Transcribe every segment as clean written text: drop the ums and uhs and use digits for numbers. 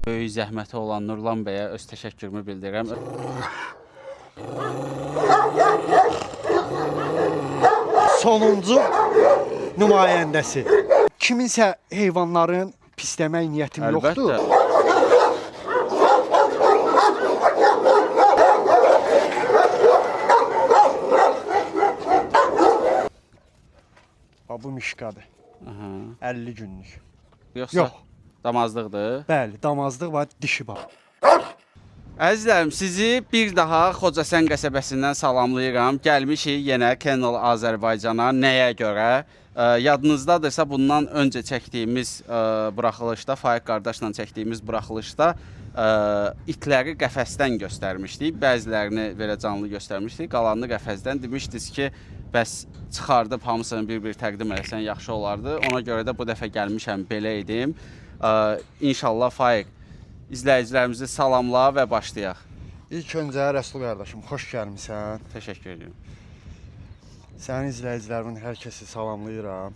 Böyük zəhməti olan Nurlan bəyə öz təşəkkürümü bildirirəm. Sonuncu nümayəndəsi. Kiminsə heyvanların pisləmək niyyətim yoxdur. Əlbəttə. Bu mişqadır. 50 günlük. Yoxsa Yox. damazlıqdır. Bəli, damazlıq var, dişi var. Əzizlərim, sizi bir daha Xocasən qəsəbəsindən salamlayıram. Gəlmişik yenə Kennel Azərbaycana. Nəyə görə? Yadınızdadırsa bundan öncə çəkdiyimiz buraxılışda, Faiq qardaşla çəkdiyimiz buraxılışda itləri qəfəsdən göstərmişdik. Bəzilərini belə canlı göstərmişdik. Qalanını qəfəsdən demişdiniz ki, bəs çıxardıb hamısını bir-bir təqdim eləsən yaxşı olardı. Ona görə də bu dəfə gəlmişəm, belə idim. İnşallah Faiq, izləyicilərimizi salamla və başlayaq. İlk öncə Rəsul qardaşım, xoş gəlmisən. Təşəkkür edirəm. Sənin izləyicilərimin hər kəsi salamlayıram.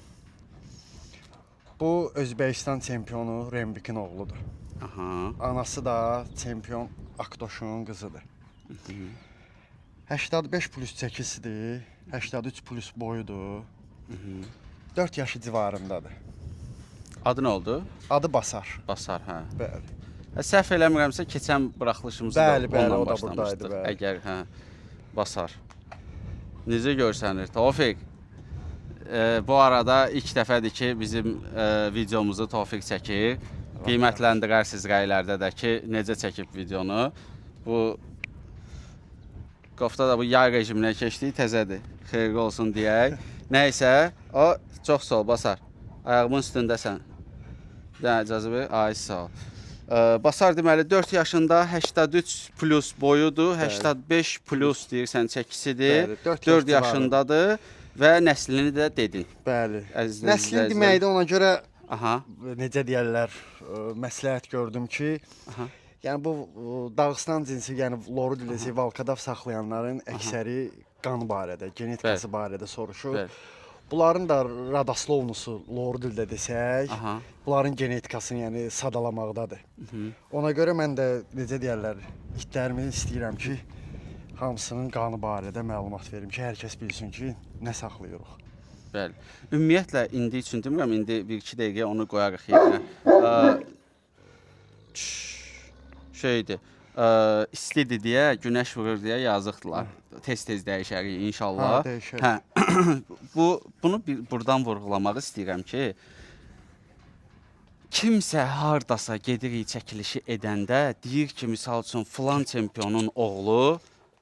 Bu Özbəkistan çempionu Rembikin oğludur. Aha. Anası da çempion Akdoşun qızıdır. 85 plus çəkisidir, 83 plus boyudur. 4 yaşı civarındadır. Adı nə oldu? Adı Basar. Basar, hə. Bəli. Səhv eləmirəmsə keçən buraxılışımızda Bəli, bəli, ondan o da başlamışdıq. buradaydı, bəli. Əgər Basar. Necə görsənir? Tofiq. Bu arada ilk dəfədir ki, bizim videomuzu Tofiq çəkir. Qiymətləndirərsiniz rəylərdə də ki, necə çəkib videonu. Bu qofta da bu yay rejiminə keçdik, təzədir. Xeyirli olsun deyək. Nəysə, o çox sağ ol Basar. Ayağımın üstündəsən. İcazə ver. Ay sağ ol. Basar deməli 4 yaşında 83 plus boyudur, 85 plus deyirsən çəkisidir. Bəli, 4 yaşındadır və nəslini də dedin. Bəli. Əziz Nəslin izləyicilər. deməkdə ona görə Aha. necə deyərlər, məsləhət gördüm ki, Aha. yəni bu Dağıstan cinsi, yəni loru dilisi, Valkadav saxlayanların əksəri qan barədə, genetikası barədə soruşur. Bəli. Bunların da Radoslovnusu loru dildə desək, Aha. bunların genetikasını yəni sadalamaqdadır. Ona görə mən də necə deyərlər, itlərimi istəyirəm ki, hamısının qanı barədə məlumat verim ki, hər kəs bilsin ki, nə saxlayırıq. Bəli. Ümumiyyətlə indi üçün demirəm, indi 1-2 dəqiqə onu qoyarıq yerinə. Şeydir. İstidir deyə, günəş vurur deyə yazıqdılar. Tez-tez dəyişərik inşallah. Dəyişərik. Hə. Bunu buradan vurğulamaq istəyirəm ki, kimsə hardasa gedirik çəkilişi edəndə deyir ki, misal üçün filan çempionun oğlu,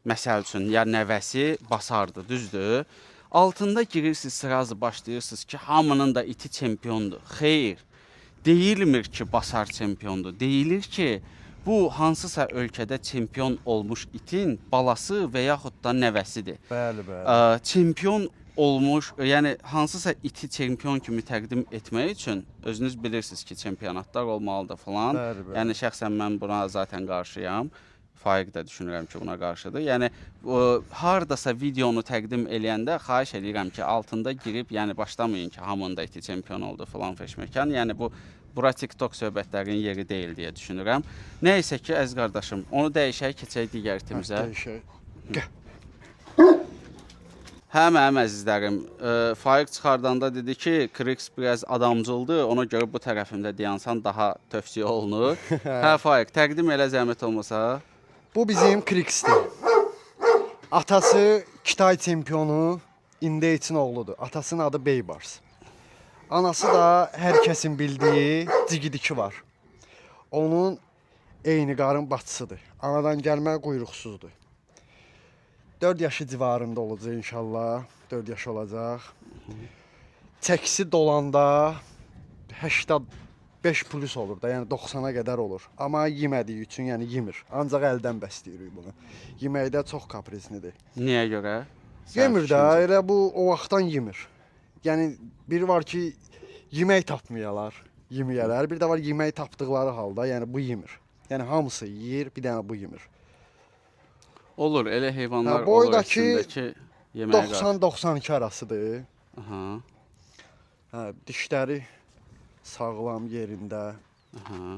məsəl üçün ya nəvəsi Basardır, düzdür? Altında girirsiniz, sırazı başlayırsınız ki, hamının da iti çempiondur. Xeyr, deyilmir ki, Basar çempiondur. Deyilir ki, bu hansısa ölkədə çempion olmuş itin balası və yaxud da nəvəsidir. Bəli, bəli. Çempion olmuş, yəni hansısa iti çempion kimi təqdim etmək üçün özünüz bilirsiniz ki, çempionatlar olmalıdır falan. Bəli, bəli. Yəni şəxsən mən buna zaten qarşıyam. Faiq də düşünürəm ki, buna qarşıdır. Yəni hardasa videonu təqdim eləyəndə xahiş edirəm ki, altında girib, yəni başlamayın ki, hamının da iti çempion oldu falan feşməkan. Yəni bura TikTok söhbətlərinin yeri deyil deyə düşünürəm. Nəysə ki, əziz qardaşım, onu dəyişək, keçək digər itimizə. Dəyişək. Hə, mənim əzizlərim, Faiq çıxardanda dedi ki, Krix biraz adamcıldır, ona görə bu tərəfimdə dayansan daha tövsiyə olunur. Hə, Faiq, təqdim elə zəhmət olmasa. Bu bizim Krixdir. Atası Kitay çempionu İndeyçin oğludur. Atasının adı Beybars. Anası da hər kəsin bildiyi Cigidiki var. Onun eyni qarın bacısıdır. Anadan gəlmə quyruqsuzdur. 4 yaşı civarında olacaq inşallah. 4 yaş olacaq. Çəkisi dolanda 85 plus olur da, yəni 90-a qədər olur. Amma yemədiyi üçün, yəni yemir. Ancaq əldən bəsləyirik bunu. Yeməkdə çox kaprizlidir. Niyə görə? Yemir də, elə bu o vaxtdan yemir. Yəni biri var ki, yemək tapmayalar, yeməyələr. Bir də var yemək tapdıqları halda, yəni bu yemir. Yəni hamısı yeyir, bir dənə bu yemir. Olur, elə heyvanlar olur boydakı içindəki yeməyə qarşı. 90-92 arasıdır. Aha. Hə, dişləri sağlam yerində. Aha.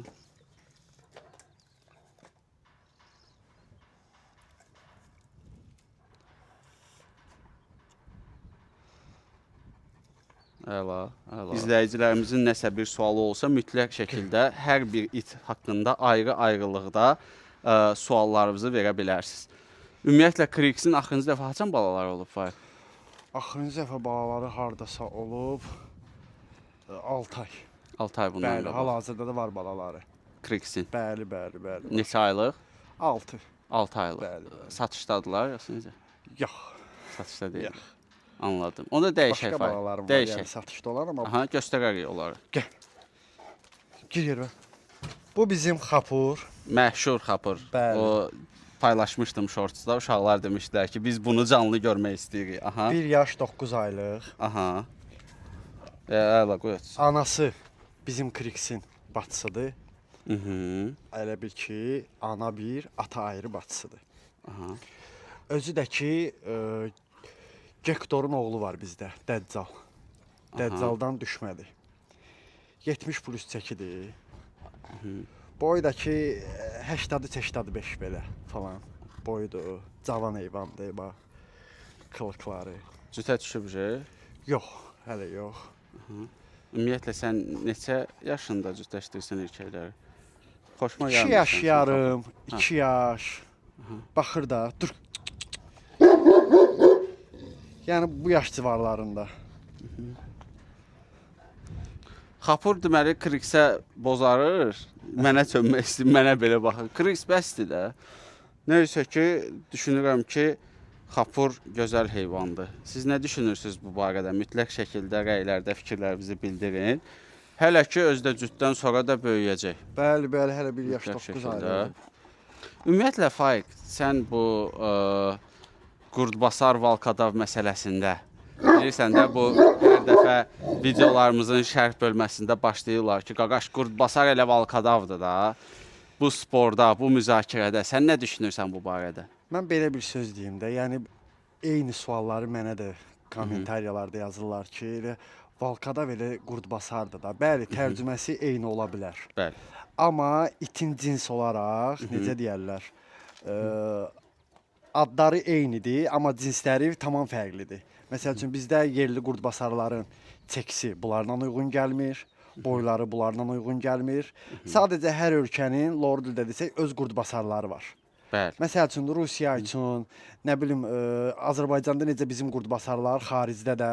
Əla, əla. İzləyicilərimizin nəsə bir sualı olsa mütləq şəkildə hər bir it haqqında ayrı-ayrılıqda suallarınızı verə bilərsiniz. Ümumiyyətlə Kriksin axırıncı dəfə haçan balaları olub var? Axırıncı dəfə balaları hardasa olub 6 ay. 6 ay bundan Bəli, qabaq. hal-hazırda da var balaları. Kriksin. Bəli, bəli, bəli. Neçə aylıq? 6. 6 aylıq. Bəli, bəli. Satışdadılar yoxsa necə? Yox. Satışda deyil. Yox. Anladım. Onda dəyişək Başqa fayl. balalarım var, Dəyişək. yəni satışda olan amma Aha, göstərərik onları. gir yerə. Bu bizim xapur. Məşhur xapır. Bəli. O paylaşmışdım shortsda. Uşaqlar demişdilər ki, biz bunu canlı görmək istəyirik. Aha. 1 yaş 9 aylıq. Aha. Əla qoy. Anası bizim Kriksin bacısıdır. Hı. Elə bil ki, ana bir, ata ayrı bacısıdır. Aha. Özü də ki, Gektorun oğlu var bizdə, Dəccal. Dəccaldan düşmədi. 70 plus çəkidir. Boyu da ki, 80-85 belə falan. Boyudur, cavan heyvandır, bax. Qılıqları. Cütə düşüb. Yox, hələ yox. Ümumiyyətlə sən neçə yaşında cütləşdirsən erkəkləri? Xoşuma 2 gəlmir. yaş yarım, 2 yaş. Baxır da, dur. Yəni bu yaş civarlarında. Xapur deməli Kriksə bozarır. Mənə çönmək istəyir, mənə belə baxır. Kriks bəsdir də. Nəysə ki, düşünürəm ki, xapur gözəl heyvandır. Siz nə düşünürsünüz bu barədə? Mütləq şəkildə rəylərdə fikirlərinizi bildirin. Hələ ki, özdə cütdən sonra da böyüyəcək. Bəli, bəli, hələ 1 yaş Mütləq 9 şəkildə. aylıq. Ümumiyyətlə Faiq, sən bu Qurdbasar Valkadav məsələsində bilirsən də bu hər dəfə videolarımızın şərh bölməsində başlayırlar ki, qaqaş Qurdbasar elə Valkadavdır da. Bu sporda, bu müzakirədə sən nə düşünürsən bu barədə? Mən belə bir söz deyim də, yəni eyni sualları mənə də kommentariyalarda yazırlar ki, elə Valkadav elə Qurdbasardır da. Bəli, tərcüməsi eyni ola bilər. Bəli. Amma itin cins olaraq, necə deyərlər, adları eynidir, amma cinsləri tamam fərqlidir. Məsəl üçün bizdə yerli qurdbasarların çəkisi bunlarla uyğun gəlmir, boyları bunlarla uyğun gəlmir. Sadəcə hər ölkənin, lord dildə desək, öz qurdbasarları var. Bəli. Məsəl üçün Rusiya üçün, nə bilim, Azərbaycanda necə bizim qurdbasarlar, xaricdə də,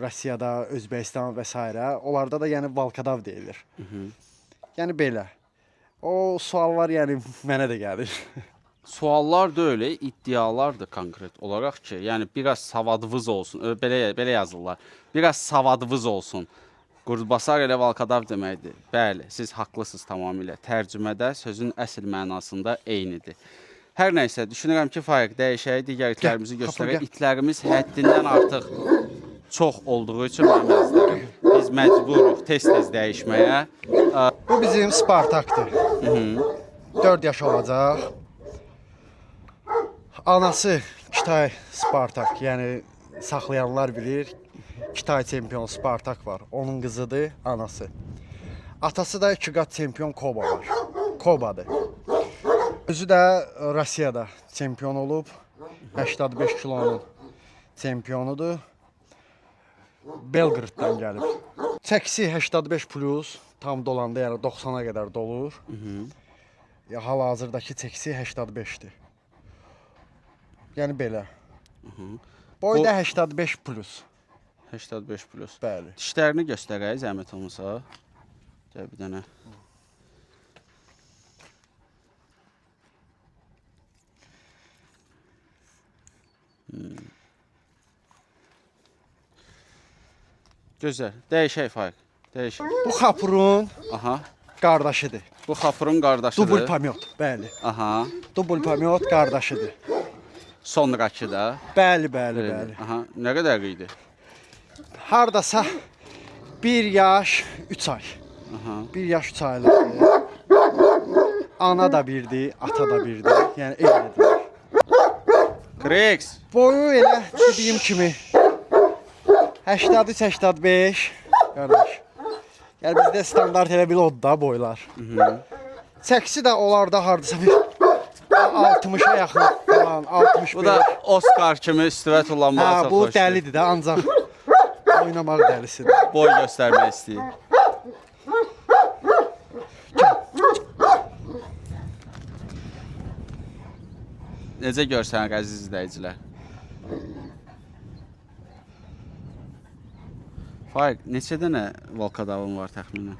Rusiyada, Özbəkistan və s. onlarda da yəni Valkadav deyilir. Yəni belə. O suallar yəni mənə də gəlir. Suallar da öyle, iddialardır konkret olaraq ki, yəni biraz savadınız olsun. Belə yazırlar. Biraz savadınız olsun. Qurdbasar elə Valkadav deməkdir. Bəli, siz haqlısınız tamamilə. Tərcümədə sözün əsl mənasında eynidir. Hər nəysə, düşünürəm ki, Faiq dəyişək, digər itlərimizi göstərək. İtlərimiz həddindən artıq çox olduğu üçün məmizdir. Biz məcburuq tez-tez dəyişməyə. Bu bizim Spartakdır. 4 yaş olacaq. Anası Kitay Spartak, yəni saxlayanlar bilir. Kitay çempion Spartak var. Onun qızıdır, anası. Atası da 2 qat çempion Koba var. Kobadır. Özü də Rusiyada çempion olub. 85 kilonun çempionudur. Belqraddan gəlib. Çəkisi 85 plus, tam dolanda yəni 90-a qədər dolur. Hal-hazırdakı çəkisi 85-dir. Yəni belə. Boyu da 85 plus. 85 plus. Bəli. Dişlərini göstərək, zəhmət olmasa. Gəl bir dənə. Gözəl. Dəyişək Faiq. Dəyişək. Bu xapurun Aha. qardaşıdır. Bu xapurun qardaşıdır. Dubul pomyot, bəli. Aha. Dubul pomyot qardaşıdır. Sonrakı da. Bəli, bəli, bəli. Aha. Nə qədər idi? Hardasa 1 yaş 3 ay. Aha. 1 yaş 3 aylıqdır. Ana da birdir, ata da birdir. Yəni eynidir. Krix. Boyu elə dediyim kimi 80-85 qardaş. Yəni bizdə standart elə bil odur da boylar. Çəkisi də onlarda hardasa bir 60-a yaxın falan, 65. Bu da Oscar kimi üstüvət olanmağa Hə, bu çalışır. dəlidir də, ancaq o oynamaq dəlisidir. Boy göstərmək istəyir. Necə görsənir əziz izləyicilər? Faiq, neçə dənə Volkodavın var təxminən?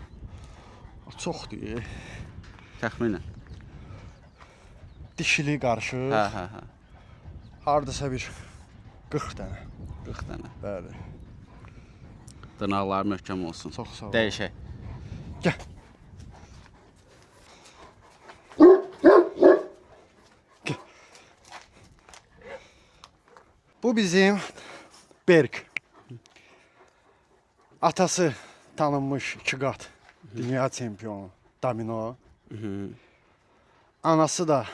Çoxdur. Təxminən. Dişili qarışıq. Hə. Hardasa bir 40 dənə. 40 dənə. Bəli. Dırnaqları möhkəm olsun. Çox sağ ol. Dəyişək. Gəl. Gəl. Bu bizim Berk. Atası tanınmış 2 qat dünya çempionu Domino. Anası da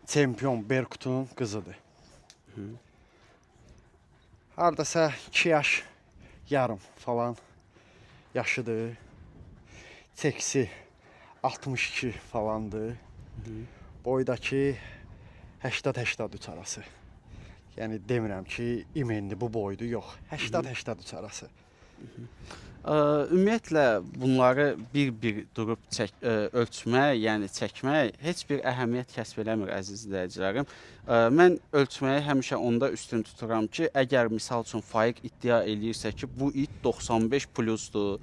çempion Berkut'un qızıdır. Hardasa 2 yaş yarım falan yaşıdır. Çəkisi 62 falandır. Boydakı 80-83 arası. Yəni demirəm ki, imenli bu boydu, yox. 80-83 arası. Ümumiyyətlə bunları bir-bir durub ölçmək, yəni çəkmək heç bir əhəmiyyət kəsb eləmir əziz izləyicilərim. Mən ölçməyi həmişə onda üstün tuturam ki, əgər misal üçün Faiq iddia eləyirsə ki, bu it 95 plusdur,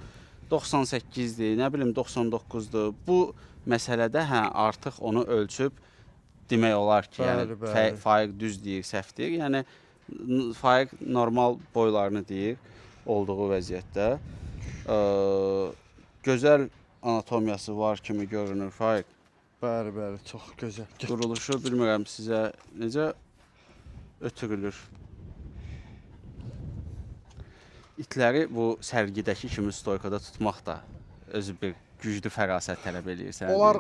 98-dir, nə bilim 99-dur. Bu məsələdə artıq onu ölçüb demək olar ki, yəni Faiq düz deyir, səhv deyir. Yəni Faiq normal boylarını deyir olduğu vəziyyətdə. Gözəl anatomiyası var kimi görünür Faiq. Bəli, çox gözəl. Duruluşu bilmirəm sizə necə ötürülür. İtləri bu sərgidəki kimi stoykada tutmaq da özü bir güclü fərasət tələb eləyir. Onlar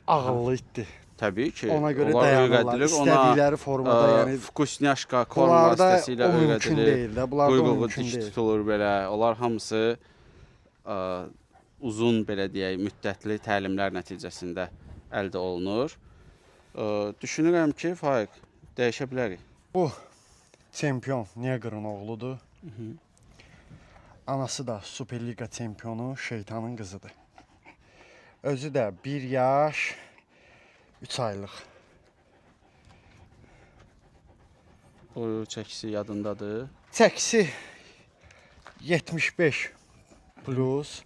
ağıllı itdir. Təbii ki. Ona görə dayanırlar. İstədikləri formada, yəni vkusnyaşka, korm vasitəsilə öyrədilir. Quyruğu dik tutulur belə. Onlar hamısı uzun belə deyək, müddətli təlimlər nəticəsində əldə olunur. Düşünürəm ki, Faiq, dəyişə bilərik. Bu çempion Neqrın oğludur. Anası da Superliga çempionu Şeytanın qızıdır. Özü də 1 yaş 3 aylıq. Boyu çəkisi yadındadır. Çəkisi 75 plus.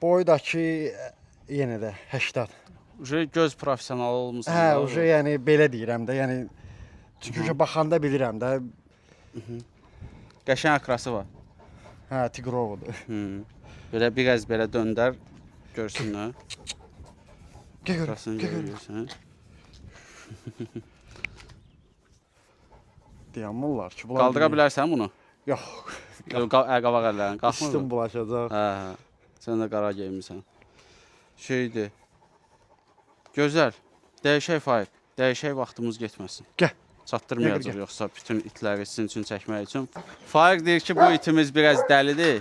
Boydakı yenə də 80. Göz professionalı olmusunuz. Hə, yəni belə deyirəm də, yəni çünki baxanda bilirəm də. Qəşəng akrası var. Hə, Tigrovodur. Belə biraz belə döndər görsünlər. Gəl. Dayanmırlar ki. Qaldıra bilərsən bunu? Yox. Qabaq əllərini qalxmır. Üstün bulaşacaq. Hə. Sən də qara geyinmisən. Şeydir. Gözəl. Dəyişək Faiq. Dəyişək vaxtımız getməsin. Gəl. Çatdırmayacaq yoxsa bütün itləri sizin üçün çəkmək üçün. Faiq deyir ki, bu itimiz biraz dəlidir.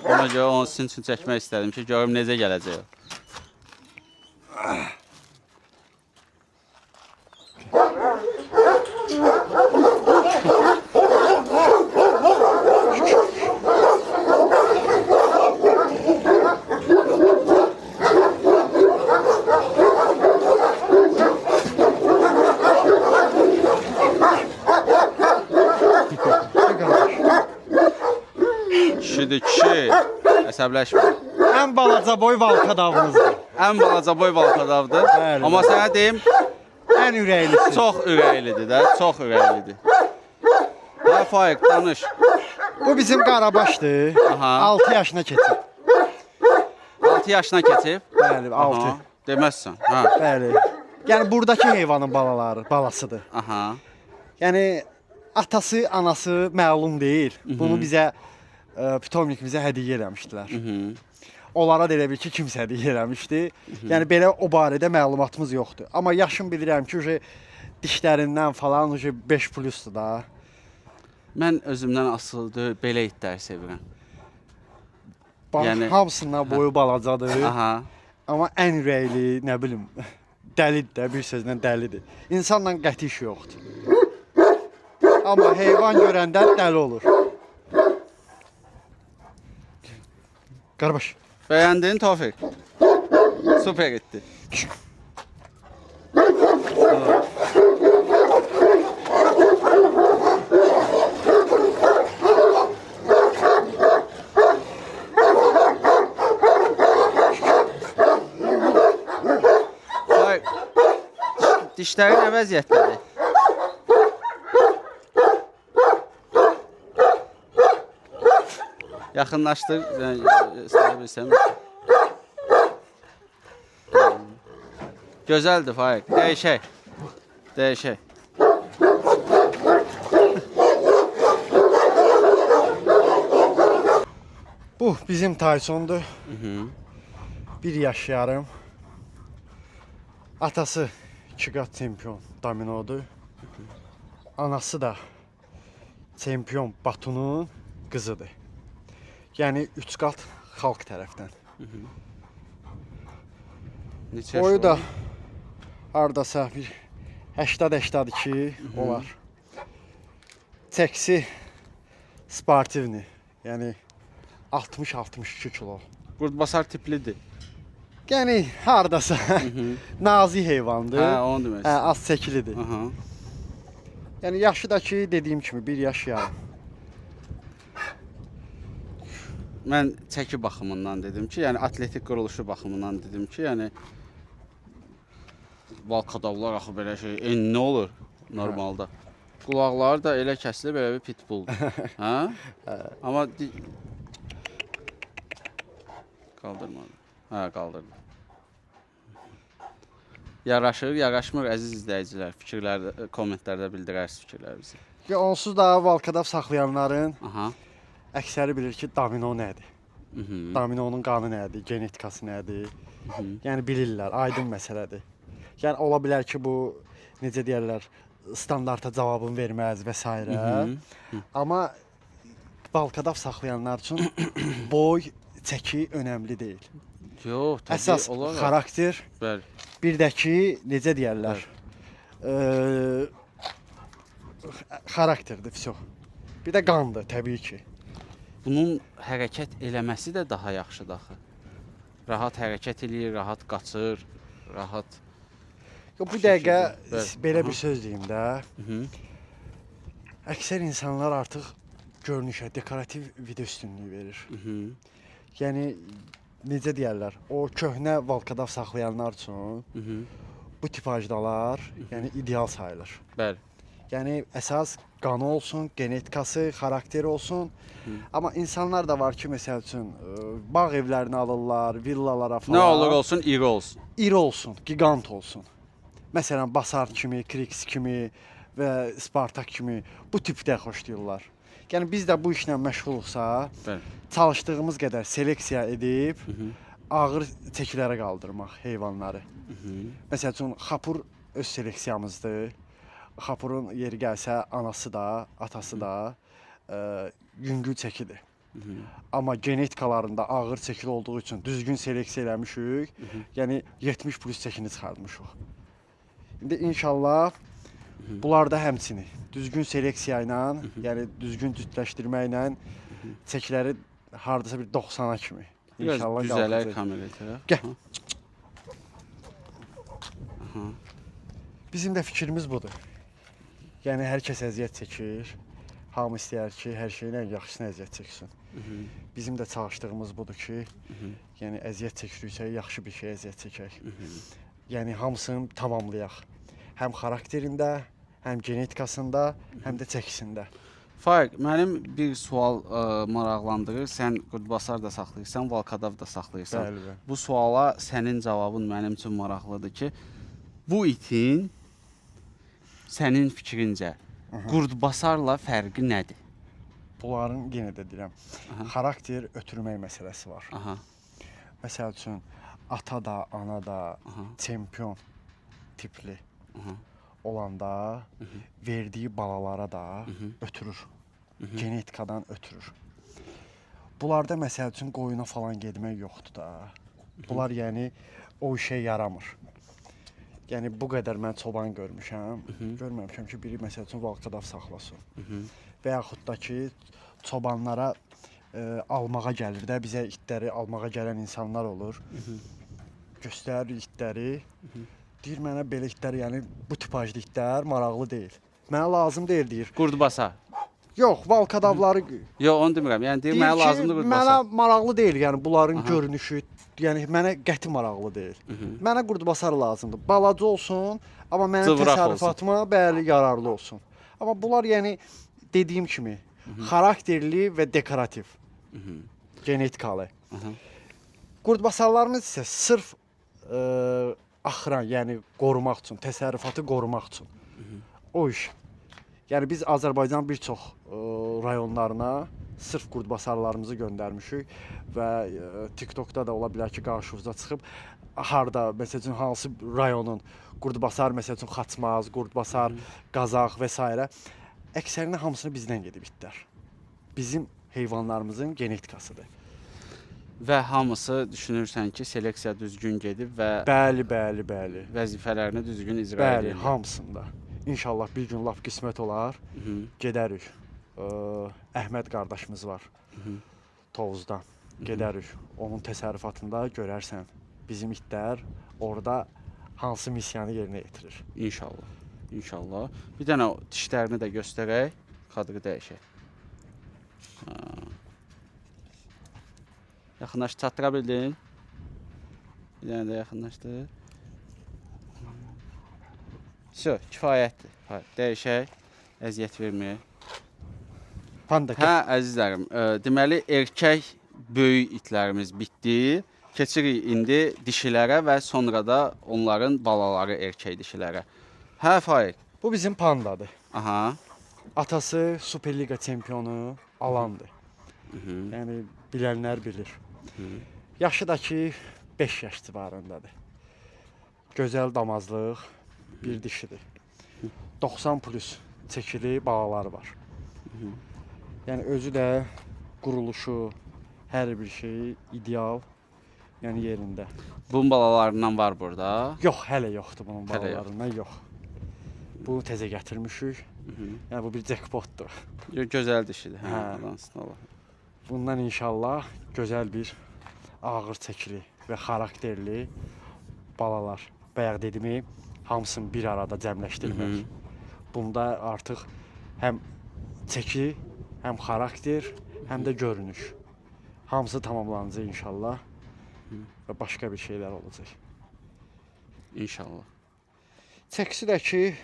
Ona görə onu sizin üçün çəkmək istədim ki, görüm necə gələcək. Kişidir kişi, əsəbləşmə. Ən balaca boy Volkodavımızdır. Ən balaca boy Volkodavdır. Amma sənə deyim, ən ürəklisi. Çox ürəklidir də, çox ürəklidir. Hə Faiq, danış. Bu bizim Qarabaşdır. 6 yaşına keçib. 6 yaşına keçib? Bəli, 6. Deməzsən, hə. Bəli. Yəni buradakı heyvanın balasıdır. Aha. Yəni atası, anası məlum deyil. Bunu bizə pitomnikimizə hədiyyə eləmişdilər. Onlara da elə bil ki, kimsə hədiyyə eləmişdi. Yəni belə o barədə məlumatımız yoxdur. Amma yaşım bilirəm ki, dişlərindən falan 5 plusdur da. Mən özümdən asılı deyil, belə itləri sevirəm. Yəni hamısından boyu balacadır. Aha. Amma ən ürəkli, nə bilim, dəlidir də, bir sözlə dəlidir. İnsanla qəti işi yoxdur. Amma heyvan görəndə dəli olur. Qarbaş. Beğendin Tofiq? Süper etdi. Vay, dişlərin nə vəziyyətdədir? Yaxınlaşdır, istəyə bilsəm. Gözəldir Faiq. Dəyişək. Dəyişək. Bu bizim Taysondur. 1 yaş yarım. Atası 2 qat çempion Dominodur. Anası da çempion Batunun qızıdır. Yəni 3 qat xalq tərəfdən. Neçə Boyu yaş da var? hardasa bir 80-82 olar. Çəksi sportivni. Yəni 60-62 kilo. Qurdbasar tiplidir. Yəni hardasa nazik heyvandır. Hə, onu demək istəyirəm. Az çəkilidir. Aha. Yəni yaşı da ki dediyim kimi 1 yaş yarım. Mən çəki baxımından dedim ki, yəni atletik quruluşu baxımından dedim ki, yəni valkadavlar axı belə şey, nə olur normalda. Qulaqları da elə kəsilib, belə bir pitbulldur. Hə? Amma qaldırmadı. Hə, qaldırdı. Yaraşır, yaraşmır əziz izləyicilər. Fikirlərdə, kommentlərdə bildirərsiniz fikirlərinizi. Və onsuz da valkadav saxlayanların Aha. əksəri bilir ki, domino nədir? Dominonun qanı nədir, genetikası nədir? Yəni bilirlər, aydın məsələdir. Yəni ola bilər ki, bu necə deyirlər, standarta cavabını verməz və s. Amma valkadav saxlayanlar üçün boy, çəki önəmli deyil. Yox, təbii Əsas olar. xarakter, Bəli. bir də ki, necə deyirlər, xarakterdir, vəsə. Bir də qandır, təbii ki. Bunun hərəkət eləməsi də daha yaxşıdır axı. Rahat hərəkət eləyir, rahat qaçır, rahat. Bu dəqiqə Bəli. belə Aha. bir söz deyim də. Əksər insanlar artıq görünüşə dekorativ video üstünlüyü verir. Yəni necə deyirlər, o köhnə valkadav saxlayanlar üçün bu tipajdalar, yəni ideal sayılır. Bəli. Yəni əsas qanı olsun, genetikası, xarakteri olsun. Amma insanlar da var ki, məsəl üçün bağ evlərini alırlar, villalara falan. Nə olur olsun, iri olsun. İri olsun, gigant olsun. Məsələn, Basar kimi, Krix kimi və Spartak kimi bu tipdə xoşlayırlar. Yəni biz də bu işlə məşğuluqsa, Bəli. çalışdığımız qədər seleksiya edib ağır çəkilərə qaldırmaq heyvanları. Məsəl üçün Xapur öz seleksiyamızdır. Xapurun yeri gəlsə anası da, atası da yüngül çəkidir. Amma genetikalarında ağır çəkili olduğu üçün düzgün seleksiya eləmişik. Yəni 70 plus çəkini çıxartmışıq. İndi inşallah bunlar da həmçini düzgün seleksiya ilə, yəni düzgün cütləşdirməklə çəkiləri hardasa bir 90-a kimi Biraz inşallah düzələr qalxacaq. kameraya tərəf. Gəl. Bizim də fikrimiz budur. Yəni hər kəs əziyyət çəkir. Hamı istəyər ki, hər şeyin ən yaxşısını əziyyət çəksin. Bizim də çalışdığımız budur ki, yəni əziyyət çəkiriksə yaxşı bir şey əziyyət çəkək. Yəni hamısını tamamlayaq. Həm xarakterində, həm genetikasında, həm də çəkisində. Faiq, mənim bir sual maraqlandırır. Sən Qurdbasar da saxlayırsan, valkadav da saxlayırsan. Bəli, bəli. Bu suala sənin cavabın mənim üçün maraqlıdır ki, bu itin sənin fikrincə Qurdbasarla fərqi nədir? Bunların yenə də deyirəm, xarakter ötürmək məsələsi var. Aha. Məsəl üçün ata da, ana da çempion tipli olanda verdiyi balalara da ötürür. Genetikadan ötürür. Bunlarda məsəl üçün qoyuna falan getmək yoxdur da. Bunlar yəni o işə yaramır. Yəni bu qədər mən çoban görmüşəm. Görməmişəm ki, biri məsəl üçün valkadav saxlasın. Və yaxud da ki, çobanlara almağa gəlir də, bizə itləri almağa gələn insanlar olur. Göstərir itləri. Deyir mənə belə itlər, yəni bu tipajlı itlər maraqlı deyil. Mənə lazım deyil deyir. Qurdbasa. Yox, valkadavları Yox, onu demirəm. Yəni deyir deyir mənə ki, lazımdır qurdbasa. mənə maraqlı deyil, yəni bunların görünüşü, yəni mənə qəti maraqlı deyil. Mənə qurdbasar lazımdır. Balaca olsun, amma mənim Cıvraq təsərrüfatıma bəli yararlı olsun. Amma bunlar yəni dediyim kimi xarakterli və dekorativ. Genetikalı. Qurdbasarlarımız isə sırf axıran, yəni qorumaq üçün, təsərrüfatı qorumaq üçün. O iş. Yəni biz Azərbaycan bir çox rayonlarına sırf qurdbasarlarımızı göndərmişik və TikTokda da ola bilər ki, qarşımıza çıxıb harda, məsəl üçün hansı rayonun qurdbasar, məsəl üçün Xaçmaz, qurdbasar, Qazax və s. əksərinə hamısını bizdən gedib itlər. Bizim heyvanlarımızın genetikasıdır. Və hamısı düşünürsən ki, seleksiya düzgün gedib və Bəli. vəzifələrini düzgün icra Bəli, edirlər. hamısında. İnşallah bir gün lap qismət olar. Gedərik. Əhməd qardaşımız var. Tovuzdan. Gedərik. Onun təsərrüfatında görərsən bizim itlər orada hansı missiyanı yerinə yetirir. İnşallah. İnşallah. Bir dənə dişlərini də göstərək. Kadrı dəyişək. Yaxınlaş, çatdıra bildin. Bir dənə də yaxınlaşdır. Kifayətdir. Dəyişək. Əziyyət verməyək. Panda. Hə, əzizlərim, deməli erkək böyük itlərimiz bitdi. Keçirik indi dişilərə və sonra da onların balaları erkək dişilərə. Hə, Faiq. Bu bizim pandadır. Aha. Atası Superliga çempionu Alandır. Yəni bilənlər bilir. Yaşı da ki 5 yaş civarındadır. Gözəl damazlıq bir dişidir. 90 plus çəkili balaları var. Yəni özü də quruluşu, hər bir şeyi ideal, yəni yerində. Bunun balalarından var burada. Yox, hələ yoxdur bunun Hələ yox. balalarından yox. Bunu təzə gətirmişik. Yəni bu bir jackpotdur. Gözəl dişidir. Hə. Allansın Allah. Bundan inşallah gözəl bir ağır çəkili və xarakterli balalar. Bayaq dedimi, hamısını bir arada cəmləşdirmək. Bunda artıq həm çəki, həm xarakter, həm də görünüş. Hamısı tamamlanacaq inşallah və başqa bir şeylər olacaq. İnşallah. Çəkisi də ki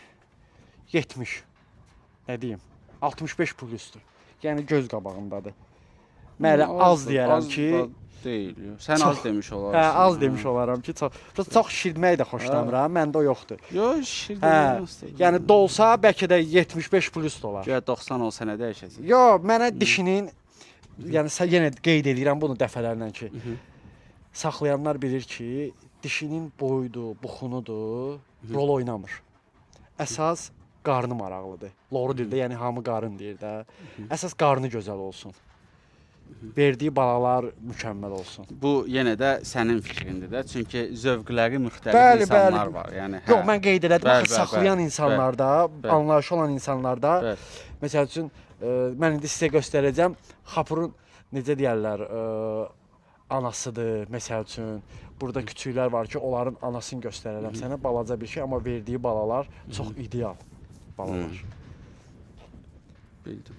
70, nə deyim, 65 plusdur. Yəni göz qabağındadır. Mən elə az deyərəm ki, deyil. Sən çox- az demiş hə, olarsan. az demiş olaram ki, çox şişirməyi də xoşlamıram. Məndə o yoxdur. Yox, şişir Hə, deyil. yəni dolsa bəlkə də 75 plus da olar. Gəl 90 olsa nə dəyişəcək? Yox, mənə dişinin yəni yenə qeyd edirəm bunu dəfələrlə ki, saxlayanlar bilir ki, dişinin boyudur, buxunudur, rol oynamır. Əsas qarnı maraqlıdır. Loru dildə, yəni hamı qarın deyir də. Əsas qarnı gözəl olsun. Verdiyi balalar mükəmməl olsun. Bu yenə də sənin fikrindir də. Çünki zövqləri müxtəlif Bəli, insanlar bəli. var. Yəni Yox, mən qeyd elədim, Bəli, axı bəli, saxlayan bəli, insanlarda, bəli. anlayışı olan insanlarda, Bəli. məsəl üçün mən indi sizə göstərəcəm, xapurun necə deyərlər, anasıdır, məsəl üçün. Burada küçüklər var ki, onların anasını göstərərəm sənə, balaca bir şey, amma verdiyi balalar çox ideal balalar. Bildim.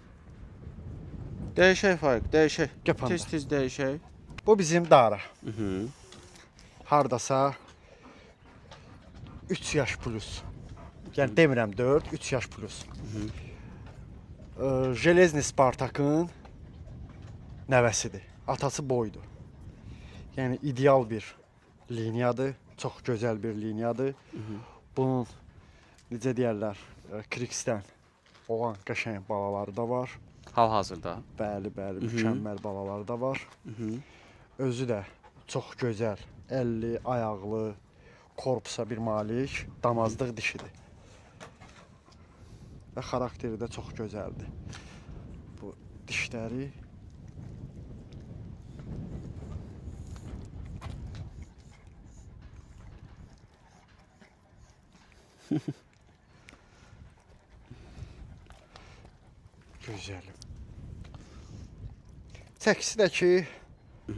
Dəyişək Faiq, dəyişək. Gəpanda. Tez-tez dəyişək. Bu bizim dara. Hardasa 3 yaş plus. Yəni demirəm 4, 3 yaş plus. Jelezni Spartakın nəvəsidir. Atası boydur. Yəni ideal bir liniyadır, çox gözəl bir liniyadır. Bunun necə deyərlər, Kriksdən olan qəşəng balaları da var. Hal-hazırda. Bəli, mükəmməl balaları da var. Özü də çox gözəl, əlli, ayaqlı, korpusa bir malik, damazlıq dişidir. Və xarakteri də çox gözəldir. Bu dişləri gözəlim. Çəkisi də ki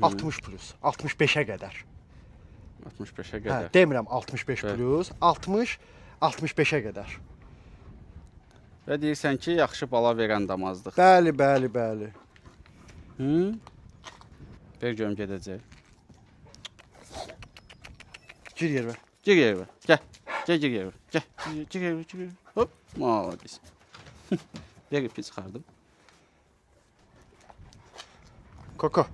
60 plus, 65-ə qədər. 65-ə Hə, qədər. demirəm 65 Bəli. plus, 60 65-ə qədər. Və deyirsən ki, yaxşı bala verən damazlıq. Bəli, bəli, bəli. Hı? Ver görüm gedəcək. Gir yerə. Gir yerə. Gəl. Gəl gir yerə. Gəl. Gir yerə, gir yerə. Hop. Malaqis. Ver ipi çıxardım. Koko.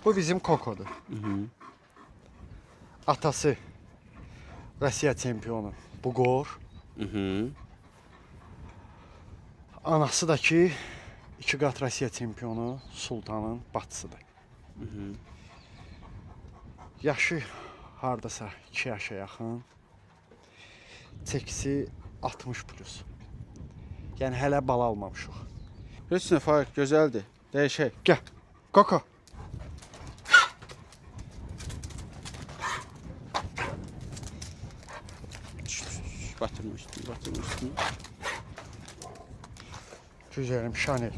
Bu bizim Kokodur. Atası Rusiya çempionu Bugor. Mhm. Anası da ki 2 qat Rusiya çempionu Sultanın bacısıdır. Yaşı hardasa 2 yaşa yaxın. Çəkisi 60 plus. Yəni hələ bala almamışıq. Heç nə fərq, gözəldir. Dəyişək. Gəl. Koko. Batırmışdım, batırmışdım. Güzelim Chanel.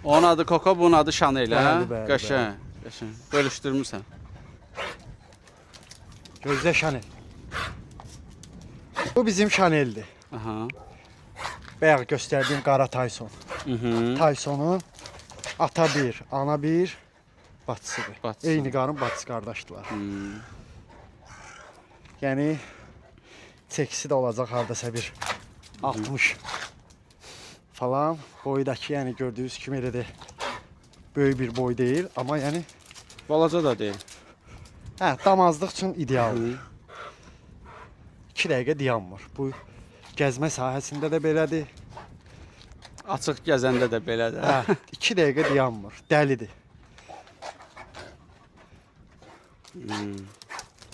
Onun adı Koko, bunun adı Chanel, hə? Bəli, bəli, Qəşəng, qəşəng. Bölüşdürmüsən. Gözlə Chanel. Bu bizim Chanel'dir. Aha. Bayaq göstərdiyim qara Tyson. Mhm. Tyson'un ata bir, ana bir, bacısıdır. Bacısı. Eyni qarın bacısı qardaşdılar. Hmm. Yəni çəkisi də olacaq hardasa bir 60 falan. Boydakı yəni gördüyünüz kimi elə də böyük bir boy deyil, amma yəni Balaca da deyil. hə, damazlıq üçün idealdır. Hı. 2 dəqiqə dayanmır. Bu gəzmə sahəsində də belədir. Açıq gəzəndə də belədir. Hə, 2 dəqiqə dayanmır. Dəlidir.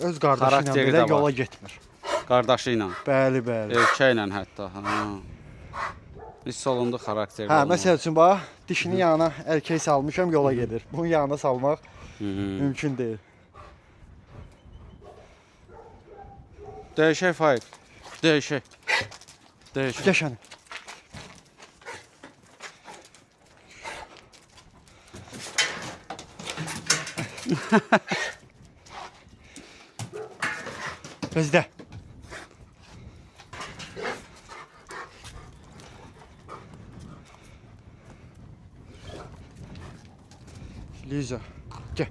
Öz qardaşı ilə Xarakteri belə də var. yola getmir. Qardaşı ilə, Bəli, bəli. erkəklə hətta. Ha. Hiss olundu xarakteri. Hə, məsəl üçün bax, dişini yanına erkək salmışam, yola gedir. Bunun yanına salmaq mümkün deyil. Dəyişək Faiq. Dəyişək. Dəyişək. Qəşəng. Bizdə. Liza, gel.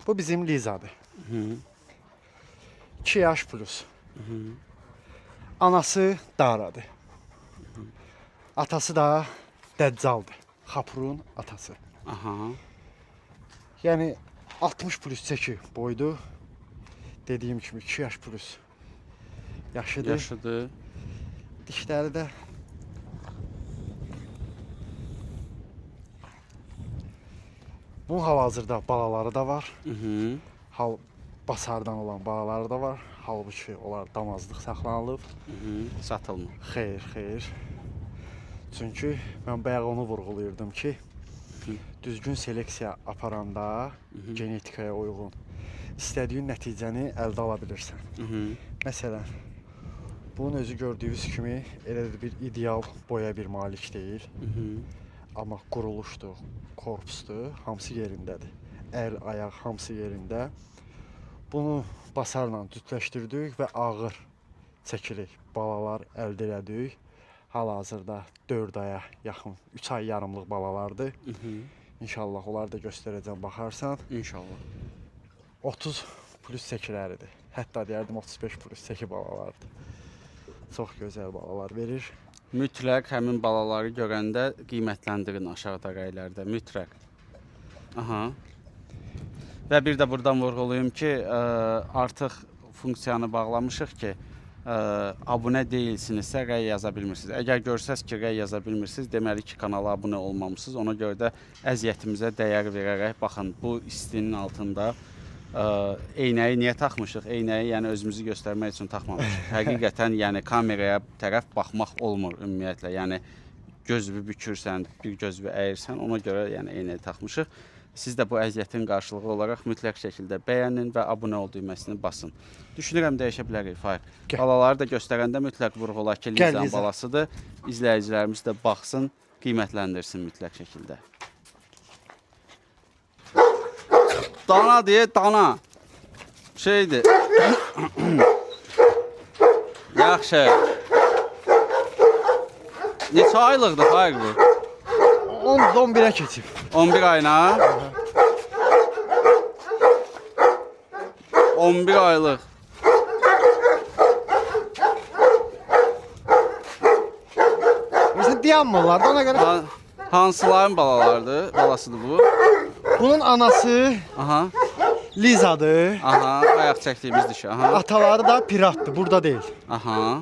Bu bizim Liza'dır. 2 yaş plus. Anası Dara'dır. Atası da Dəccaldır. Xapurun atası. Aha. Yəni 60 plus çəki boydu. Dediyim kimi 2 yaş plus. Yaşıdır. Yaşıdır. Dişləri də bunun hal-hazırda balaları da var. Mhm. Hal basardan olan balaları da var. Halbuki onlar damazlıq saxlanılıb. Mhm. Satılmır. Xeyr, xeyr. Çünki mən bayaq onu vurğulayırdım ki, düzgün seleksiya aparanda genetikaya uyğun istədiyin nəticəni əldə ala bilirsən. Mhm. Məsələn, bunun özü gördüyünüz kimi elə də bir ideal boya bir malik deyil. Mhm. Amma quruluşdur, korpusdur, hamısı yerindədir. Əl, ayaq hamısı yerində. Bunu basarla cütləşdirdik və ağır çəkilik balalar əldə elədik. Hal-hazırda 4 aya yaxın, 3 ay yarımlıq balalardır. Mhm. İnşallah onları da göstərəcəm, baxarsan. İnşallah. 30 plus çəkiləridir. Hətta deyərdim 35 plus çəki balalardır. Çox gözəl balalar verir. Mütləq həmin balaları görəndə qiymətləndirin aşağıda rəylərdə. Mütləq. Aha. Və bir də buradan vurğulayım ki, artıq funksiyanı bağlamışıq ki, abunə deyilsinizsə rəy yaza bilmirsiniz. Əgər görsəz ki, rəy yaza bilmirsiniz, deməli ki, kanala abunə olmamısınız. Ona görə də əziyyətimizə dəyər verərək, baxın, bu istinin altında eynəyi niyə taxmışıq? Eynəyi yəni özümüzü göstərmək üçün taxmamışıq. Həqiqətən yəni kameraya tərəf baxmaq olmur ümumiyyətlə. Yəni gözünü bükürsən, bir gözünü əyirsən, ona görə yəni eynəyi taxmışıq. Siz də bu əziyyətin qarşılığı olaraq mütləq şəkildə bəyənin və abunə ol düyməsini basın. Düşünürəm dəyişə bilərik Fahir. Gəl. Balaları da göstərəndə mütləq vurğula ki, Gəl, Lizanın Liza. balasıdır. İzləyicilərimiz də baxsın, qiymətləndirsin mütləq şəkildə. Dana deyə dana. Şeydir. Yaxşı. Neçə aylıqdır Fahir bu? 10-11-ə keçib. 11 ayına. 11 aylıq. Mesela dayanmırlar da ona göre. Hansıların balasıdır bu? Bunun anası Aha, Liza'dır. aha, ayaq çəkdiyimiz dişi. Aha, Ataları da piratdır, burada değil. aha.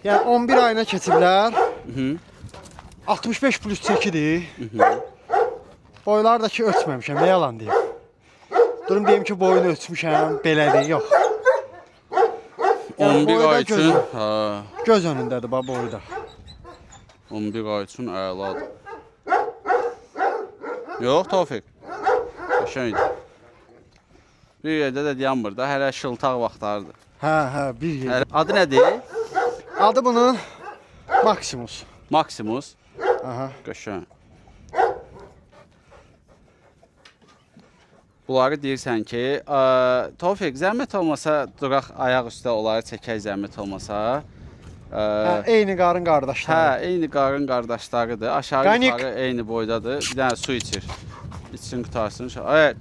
Yani 11 ayına keçiblər. Hı. 65 plus çəkidir. Boylar da ki ölçməmişəm, nə yalan deyim. Durum deyim ki boyunu ölçmüşəm, belədir, yox. 11 boyda ay üçün, gözü. ha, Göz önündədir bax boyda. 11 ay üçün əladır. Yox, Tofiq. Qəşəngdir. Bir yerdə də dayanmır da, hələ şıltaq vaxtlardır. Hə, bir yer. Adı nədir? Adı bunun Maximus. Maximus. Aha. Qəşəng. Bunları deyirsən ki, Tofiq, zəhmət olmasa duraq ayaq üstə onları çəkək zəhmət olmasa. Hə, eyni qarın qardaşları. Hə, eyni qarın qardaşlarıdır. Aşağı Qanik. yuxarı eyni boydadır. Bir dənə su içir. İçsin qutarsın. Evet.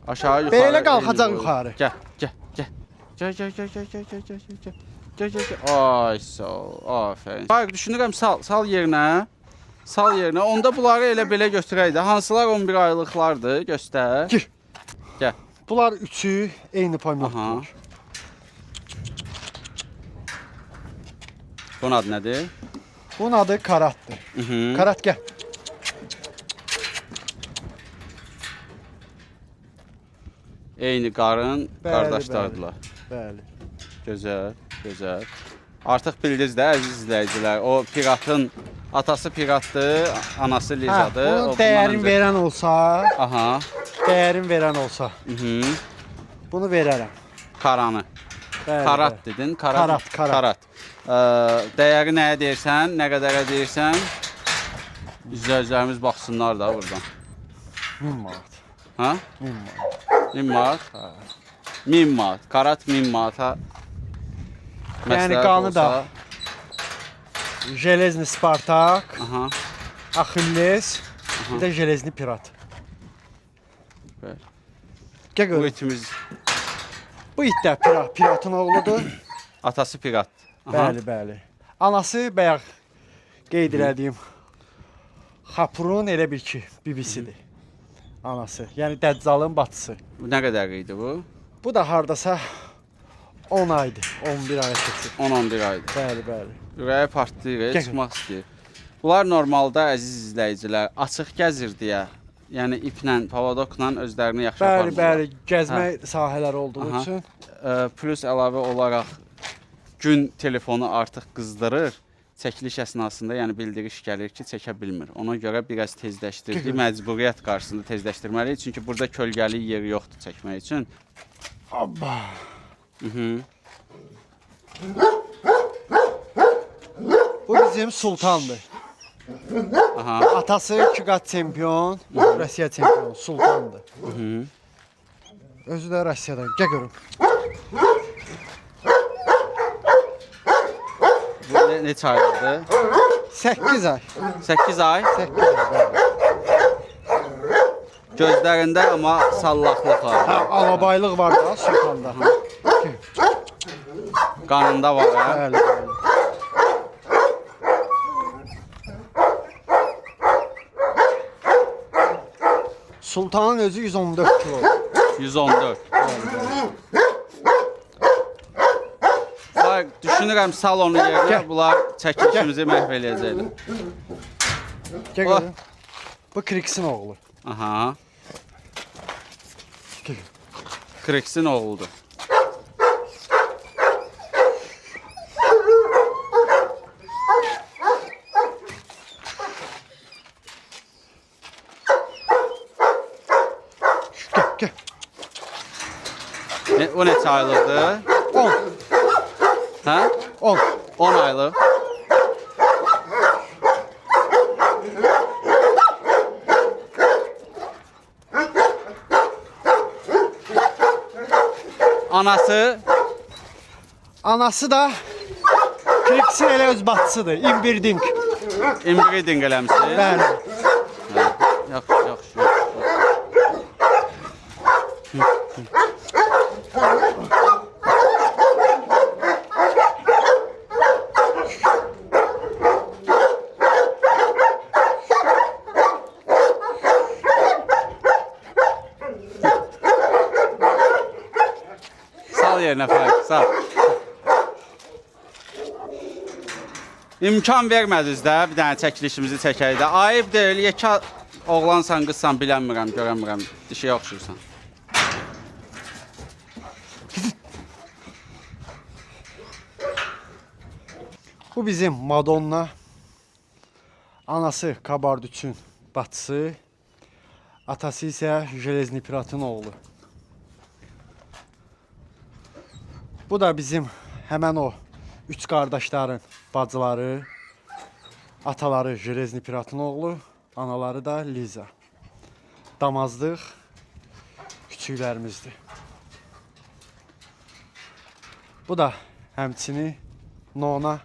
Aşağı yuxarı. Belə qalxacaq eyni boyda. yuxarı. Gəl, gəl, gəl. Gəl, gəl, gəl, gəl, gəl, gəl, gəl, gəl, gəl. Gəl, gəl, gəl. Ay, sağ ol. Afərin. Hayır, düşünürəm sal yerinə. Sal yerinə. Onda bunları elə belə götürək də. Hansılar 11 aylıqlardır? Göstər. Gir. Gəl. Bunlar üçü eyni Aha. paymarlar. Bunun adı nədir? Bunun adı Karatdır. Mhm. Karat gəl. Eyni qarın Bəli, qardaşlardılar. Bəli. Gözəl, gözəl. Artıq bildiniz də əziz izləyicilər, o piratın atası piratdır, anası Lizadır. Hə, O bunun bundan dəyərin öncə- verən olsa, Aha. dəyərin verən olsa, Mhm. bunu verərəm. Karanı. Bəli, Karat bəli. dedin, Karat, karat. Karat. Dəyəri nəyə deyirsən, nə qədərə deyirsən? İzləyicilərimiz baxsınlar da buradan. 1000 manat. Ha? 1000 manat. 1000 manat. 1000 manat. Karat 1000 manata. Yəni məsləhət qanı da. olsa- Jelezni Spartak, Aha. Achilles, bir də Jelezni Pirat. Bəli. Gəl Bu gör. itimiz Bu it də piratın oğludur. atası pirat. Aha. Bəli, bəli. Anası bayaq qeyd elədiyim Xapurun elə bil ki, bibisidir. Anası. Yəni Dəccalın bacısı. Bu nə qədər idi bu? Bu da hardasa 10 aydır, 11 aya keçir. 10-11 aydır. Bəli, bəli. Ürəyi partlayır, Gəl. çıxmaq istəyir. Bunlar normalda əziz izləyicilər açıq gəzir deyə, yəni iplə, pavodokla özlərini yaxşı Bəli, aparmırlar. bəli, gəzmə sahələri olduğu Aha. üçün. Plus əlavə olaraq gün telefonu artıq qızdırır. Çəkiliş əsnasında, yəni bildiriş gəlir ki, çəkə bilmir. Ona görə biraz tezləşdirdi. Məcburiyyət qarşısında tezləşdirməliyik. Çünki burada kölgəli yer yoxdur çəkmək üçün. Abba. Mhm. Bu bizim Sultandır. Aha. Atası 2 qat çempion, Rusiya çempionu, Sultandır. Mhm. Özü də Rusiyadan. Gəl görüm. Bu neçə aylıqdır? 8 ay. 8 ay. 8 ay. bəli. Gözlərində amma sallaqlıq var. Hə, alabaylıq var da Sultanda. Qanında var, hə? Bəli, bəli. Sultanın özü 114 kilo. 114. Bak, düşünürəm salonu yerinə Gəl. bunlar çəkilişimizi məhv eləyəcəklər. Gəl Oh. görüm. Bu Kriksin oğlu. Aha. Gəl. Kriksin oğludur. O neçə aylıqdır? 10. Hə? 10. 10 aylıq. Anası Anası da Kriksin elə öz bacısıdır. Inbreeding. inbreeding eləmişsin. Bəli. Yaxşı, yaxşı. Sal yerinə Fərid, sal. İmkan vermədiniz də bir dənə çəkilişimizi çəkək də. Ayıb deyil, yekə oğlansan, qızsan bilənmirəm, görəmirəm. Dişiyə oxşursan. Bu bizim Madonna. Anası Kabardüçün bacısı. Atası isə Jelezny Piratın oğlu. Bu da bizim həmən o 3 qardaşların bacıları. Ataları Jelezny Piratın oğlu, anaları da Liza. Damazdıq küçüklərimizdir. Bu da həmçini Nona.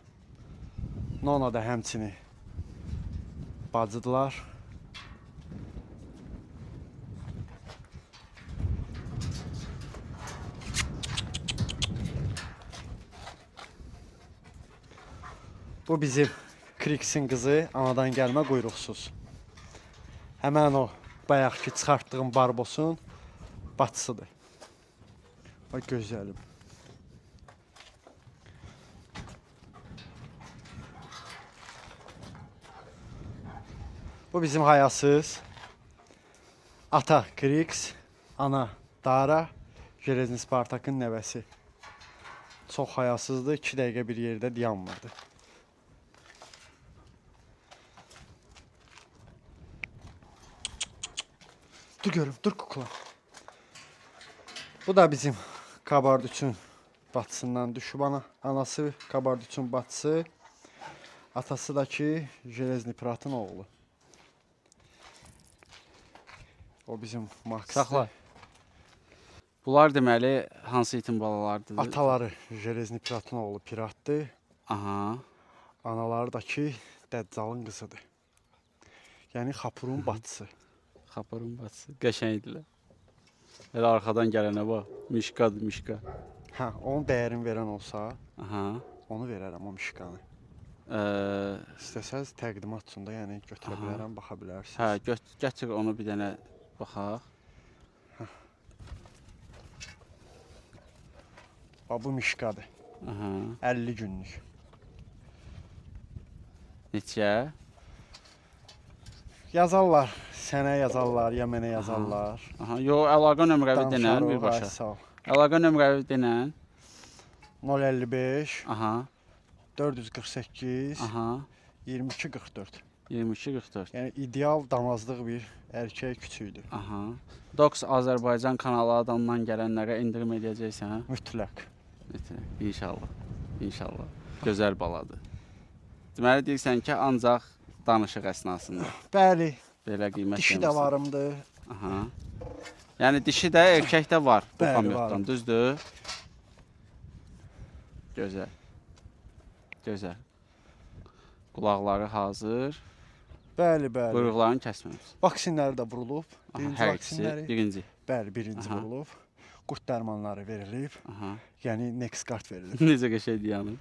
Nona da həmçini bacıdılar. Bu bizim Kriksin qızı, anadan gəlmə quyruqsuz. Həmən o bayaqki çıxartdığım Barbosun bacısıdır. Bax gözəlim. Bu bizim hayasız. Ata Kriks, ana Dara, Jelezny Spartakın nəvəsi. Çox hayasızdır, 2 dəqiqə bir yerdə dayanmırdı. Dur görüm, dur kukla. Bu da bizim Kabardüçün bacısından düşüb anası Kabardüçün bacısı. Atası da ki Jelezny Piratın oğlu. O bizim Max. Saxla. Bunlar deməli hansı itin balalardır? Ataları Jelezny Piratın oğlu piratdır. Aha. Anaları da ki Dəccalın qızıdır. Yəni Xapurun bacısı. Xaparın bacısı. Qəşəng idilər. Elə arxadan gələnə bax. Mişqadır, mişqa. Hə, onun dəyərini verən olsa, Aha. onu verərəm o mişqanı. İstəsəz təqdimat üçün də yəni götürə bilərəm, baxa bilərsiniz. Hə, gətir onu bir dənə baxaq. Bax bu mişqadır. Aha. 50 günlük. Neçə? Yazarlar, sənə yazarlar, ya mənə yazarlar. Aha. Yo, əlaqə nömrəvi denən Danışarıq, birbaşa. ay, sağ ol. Əlaqə nömrəvi denən. 055 Aha. 448 Aha. 2244. 22-44. Yəni ideal damazlıq bir erkək küçüydür. Aha. Dox Azərbaycan kanalı adından gələnlərə endirim edəcəksən. Mütləq. İnşallah. İnşallah. Gözəl baladır. Deməli deyirsən ki, ancaq danışıq əsnasında Bəli, belə qiymət dişi də verirsən. varımdır. Aha. Yəni dişi də, erkək də var bu Bəli, kamyotdan, var. düzdür? Gözəl. Gözəl. Qulaqları hazır. Bəli, bəli. Quyruqlarını kəsməmiş. Vaksinləri də vurulub. Aha, Birinci hər ikisi vaksinləri. birinci. Bəli, birinci Aha. vurulub. Qurt dərmanları verilib. Aha. Yəni Nexgard verilib. Necə qəşəng dayanır.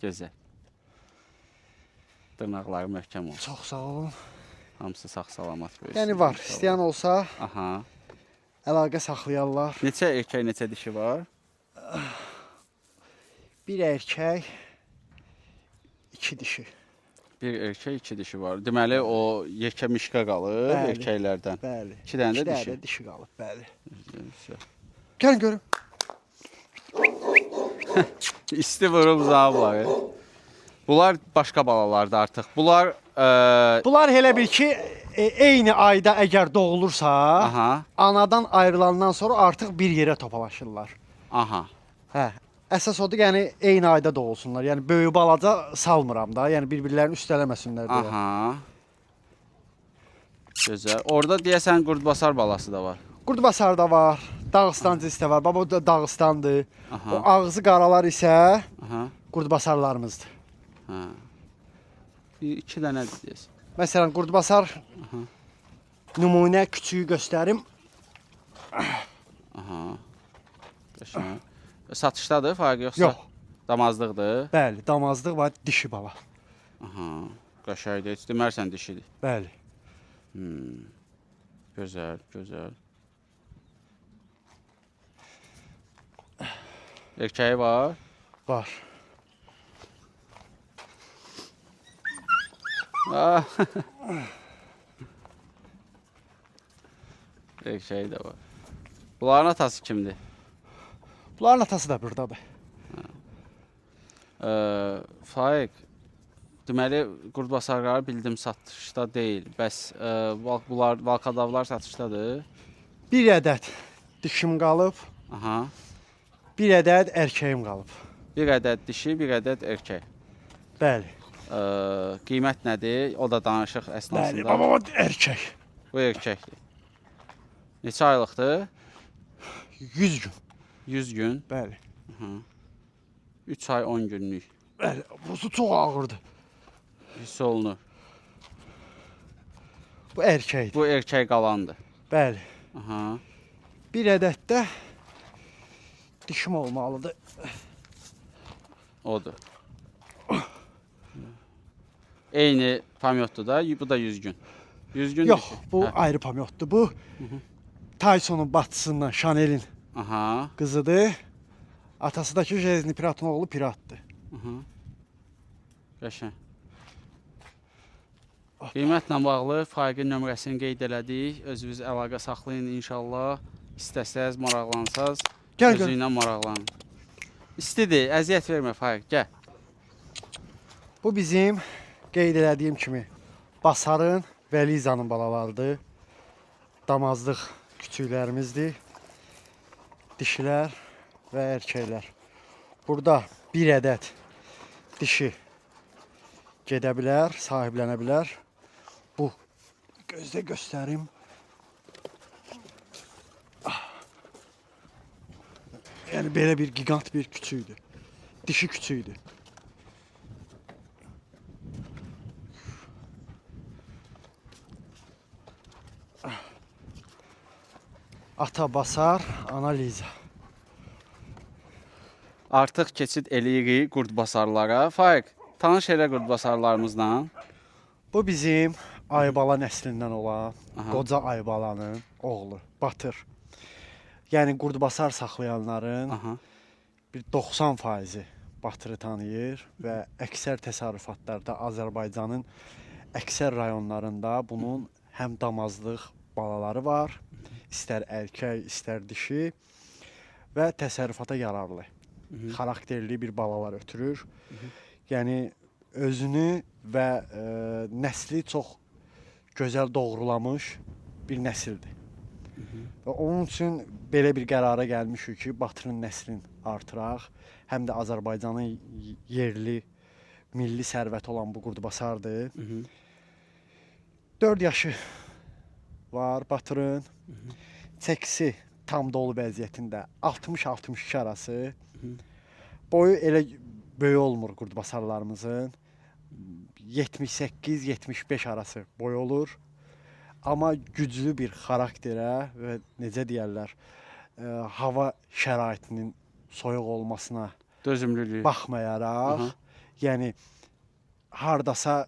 Gözəl. Dırnaqları möhkəm olsun. Çox sağ olun. Hamısı sağ-salamat böyüsün. Yəni var, İnşallah. istəyən olsa Aha. əlaqə saxlayarlar. Neçə erkək, neçə dişi var? Bir erkək, 2 dişi. Bir erkək, 2 dişi var. Deməli o yekə mişqa qalıb Bəli. erkəklərdən. Bəli. 2 dənə də İki dişi. də dişi qalıb, bəli. Gözəl. Gəlin görüm. İsti vurub zablar. Bunlar başqa balalardır artıq. Bunlar Bunlar elə bil ki, eyni ayda əgər doğulursa, Aha. anadan ayrılandan sonra artıq bir yerə topalaşırlar. Aha. Hə. Əsas odur, yəni eyni ayda doğulsunlar. Yəni böyük balaca salmıram da, yəni bir-birlərini üstələməsinlər deyə. Aha. Gözəl. Orada deyəsən qurdbasar balası da var. Qurdbasar da var, Dağıstan cinsi də var. Baba o da Dağıstandır. Aha. O ağzı qaralar isə Aha. qurdbasarlarımızdır. Ha. İki dənədir deyəsən. Məsələn, qurdbasar nümunə küçüyü göstərim. Aha. Qəşəng. Satışdadır fərqi yoxsa? Yox. Damazlıqdır. Bəli, damazlıq var, dişi bala. Aha. Qəşəngdir. Heç demərsən dişidir. Bəli. Gözəl, gözəl. Erkəyi var. Var. Ah. Erkəyi də var. Bunların atası kimdir? Bunların atası da buradadır. Faiq, deməli qurdbasarları bildim satışda deyil. Bəs bunlar valkadavlar satışdadır. Bir ədəd dişim qalıb, Aha. bir ədəd erkəyim qalıb. Bir ədəd dişi, bir ədəd erkək. Bəli. Qiymət nədir? O da danışıq Bəli, əsnasında. baba o erkək. Bu erkəkdir. Neçə aylıqdır? 100 gün. 100 gün. Bəli. 3 ay 10 günlük. Bəli, buzu çox ağırdır. Hiss olunur. Bu erkəkdir. Bu erkək qalandır. Bəli. Aha. Bir ədəd də dişim olmalıdır. Odur. Eyni pamyotdur da, bu da 100 gün. 100 gün Yox, dişi. bu Hə. ayrı pamyotdur. Bu Tyson'un bacısından Chanel'in Aha. qızıdır. Atası da ki Jezni Piratın oğlu Piratdır. Qəşəng. Qiymətlə bağlı faiqin nömrəsini qeyd elədik. Özünüz əlaqə saxlayın inşallah. İstəsəz, maraqlansaz, Gəl, özü ilə maraqlanın. İstidir, əziyyət vermə faiq, gəl. Bu bizim qeyd elədiyim kimi Basarın və Lizanın balalarıdır. Damazlıq küçüklərimizdir. Dişilər və erkəklər. Burada bir ədəd dişi gedə bilər, sahiblənə bilər. Bu gözdə göstərim. Yəni belə bir gigant bir küçüydür. Dişi küçüydür. Ata Basar, ana Liza. Artıq keçid eləyirik qurdbasarlara. Faiq, tanış elə qurdbasarlarımızla. Bu bizim Aybala nəslindən olan Aha. qoca Aybalanın oğlu Batır. Yəni qurdbasar saxlayanların Aha. bir 90% Batırı tanıyır və əksər təsərrüfatlarda Azərbaycanın əksər rayonlarında bunun həm damazlıq balaları var, istər erkək, istər dişi və təsərrüfata yararlı. Xarakterli bir balalar ötürür. Yəni özünü və nəsli çox gözəl doğrulamış bir nəsildir. Və onun üçün belə bir qərara gəlmişik ki, Batırın nəslini artıraq, həm də Azərbaycanın yerli, milli sərvəti olan bu qurdbasardır. 4 yaşı var Batırın. Çəkisi tam dolu vəziyyətində 60-62 arası. Boyu elə böyük olmur qurdbasarlarımızın. 78-75 arası boy olur. Amma güclü bir xarakterə və necə deyərlər, hava şəraitinin soyuq olmasına Dözümlülük. baxmayaraq, yəni hardasa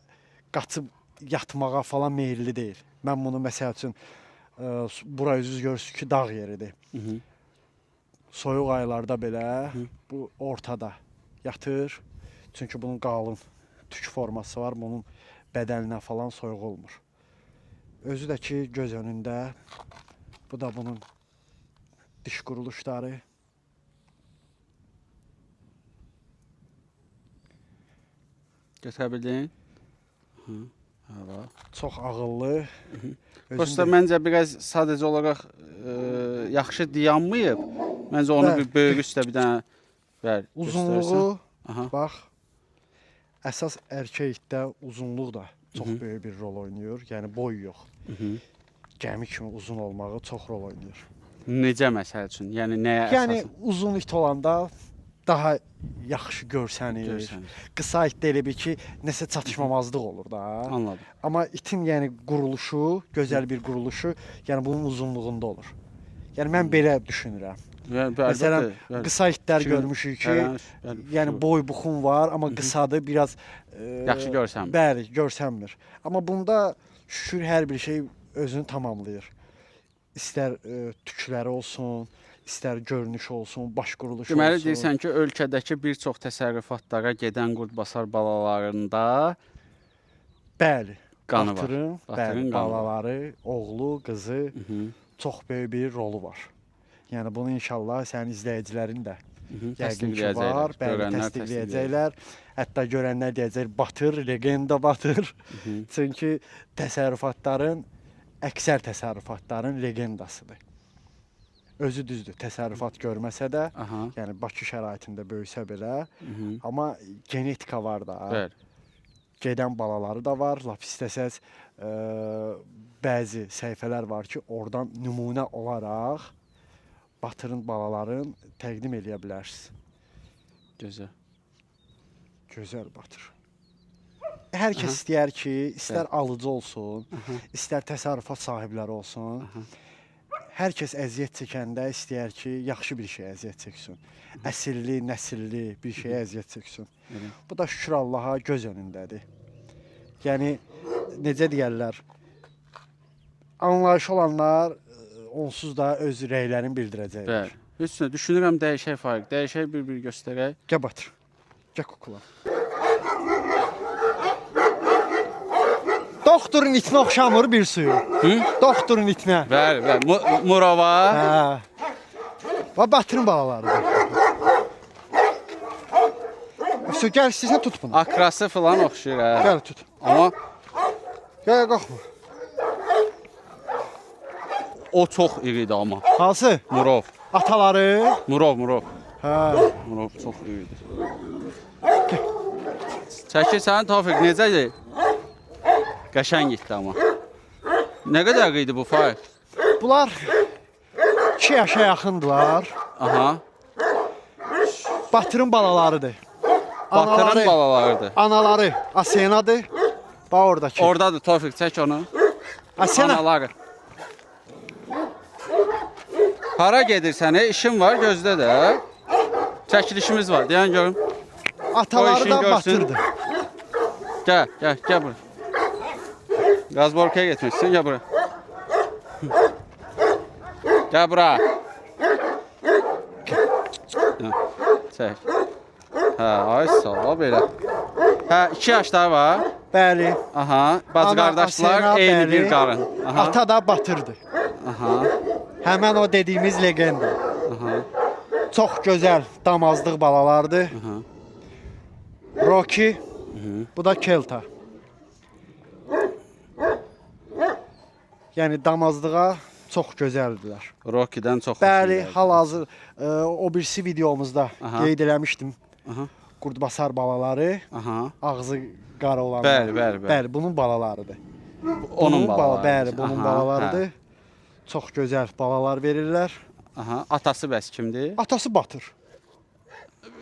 qaçıb yatmağa falan meyilli deyil. Mən bunu məsəl üçün bura üzüz görürsünüz ki, dağ yeridir. Soyuq aylarda belə bu ortada yatır. Çünki bunun qalın tük forması var. Bunun bədəninə falan soyuq olmur. Özü də ki, göz önündə. Bu da bunun diş quruluşları. Götürə bildin? Hava. Çox ağıllı. Prosta məncə biraz sadəcə olaraq yaxşı dayanmayıb. Məncə onu Bəli. bir böyük üstə bir dənə bəli, göstərsən. Uzunluğu Aha. bax. Əsas erkəkdə uzunluq da çox böyük bir rol oynayır. Yəni boy yox. Gəmi kimi uzun olmağı çox rol oynayır. Necə məsəl üçün? Yəni nəyə Yəni əsasən uzun it olanda daha yaxşı görsənir. görsənir? Qısa itdə elə bil ki, nəsə çatışmamazlıq olur da. Anladım. Amma itin yəni quruluşu, gözəl bir quruluşu, yəni bunun uzunluğunda olur. Yəni mən belə düşünürəm. Yəni Məsələn, qısa itlər Kimi- görmüşük ki, bəli, yəni boy buxun var, amma qısadır, biraz Yaxşı görsənmir. Bəli, görsənmir. Amma bunda şükür hər bir şey özünü tamamlayır. İstər tükləri olsun, istər görünüş olsun, baş quruluşu Deməli olsun. deyirsən ki, ölkədəki bir çox təsərrüfatlara gedən qurdbasar balalarında Bəli. qanı var. Batırın, Batırın bəli, qanı var. balaları, oğlu, qızı Mhm, çox böyük bir rolu var. Yəni bunu inşallah sənin izləyicilərin də mhm, yəqin ki təsdiqləyəcəklər, var, bəli, görənlər təsdiqləyəcəklər. Hətta görənlər deyəcək, batır, legenda batır. Mhm. Çünki təsərrüfatların, əksər təsərrüfatların legendasıdır. Özü düzdür, təsərrüfat görməsə də, Aha. yəni Bakı şəraitində böyüsə belə, Mhm. amma genetika var da. Bəli. Gedən balaları da var. Lap istəsəz bəzi səhifələr var ki, oradan nümunə olaraq Batırın balaların təqdim eləyə bilərsiniz. Gözəl. Gözəl Batır. Hər kəs istəyər ki, istər alıcı olsun, istər təsərrüfat sahibləri olsun. Hər kəs əziyyət çəkəndə istəyər ki, yaxşı bir şey əziyyət çəksin. Əsilli, nəsilli bir şey əziyyət çəksin. Bu da şükür Allaha göz önündədir. Yəni necə deyərlər? Anlayışı olanlar onsuz da öz rəylərini bildirəcəklər. Bəli. Heç nə düşünürəm dəyişək Faiq. Dəyişək bir göstərək. Gəl Batır. Gəl kukula. Doktorun itinə oxşamır bir suyu. Doktorun itinə. Bəli, bəli. Murava. Hə. Və Batırın balalarıdır. Su gəl istəsən tut bunu. Akrası falan oxşuyur hə. Gəl tut. Amma Gəl qalxma. o çox iridir amma. Hansı? Murov. Ataları. Murov. Hə. Murov çox iridir. Çəkirsən Tofiq necədir? Qəşəng itdi amma. Nə qədər idi bu Faiq? Bunlar 2 yaşa yaxındılar. Aha. Batırın balalarıdır. Batırın balalarıdır. Anaları Asenadır. Bax oradakı. Ordadır Tofiq, çək onu. Asena. Anaları. Hara gedirsən? İşin var, gözdə də. Çəkilişimiz var. Deyən görüm. O Ataları işin da görsün. Batırdı. Gəl bura. Gazborkaya getmişsin, gəl bura. Gəl bura. Çək. Hə, ay sağ ol belə. Hə, 2 yaşları var. Bəli. Aha, bacı Ana, qardaşlar Asena, eyni bəli. bir qarın. Aha. Ata da Batırdı. Aha. Həmən o dediyimiz legenda. Aha. Çox gözəl damazlıq balalardır. Aha. Rocky. Bu da Kelta. Yəni damazlığa çox gözəldilər. Rocky'dən çox. Bəli, xoşum gəldi. hal-hazır o birisi videomuzda Aha. qeyd eləmişdim. Aha. Qurdbasar balaları, Aha. ağzı qara olanlar. Bəli. Bəli, bunun balalarıdır. Onun balaları. Bəli, bunun Aha, balalarıdır. hə. Çox gözəl balalar verirlər. Aha. Atası bəs kimdir? Atası Batır.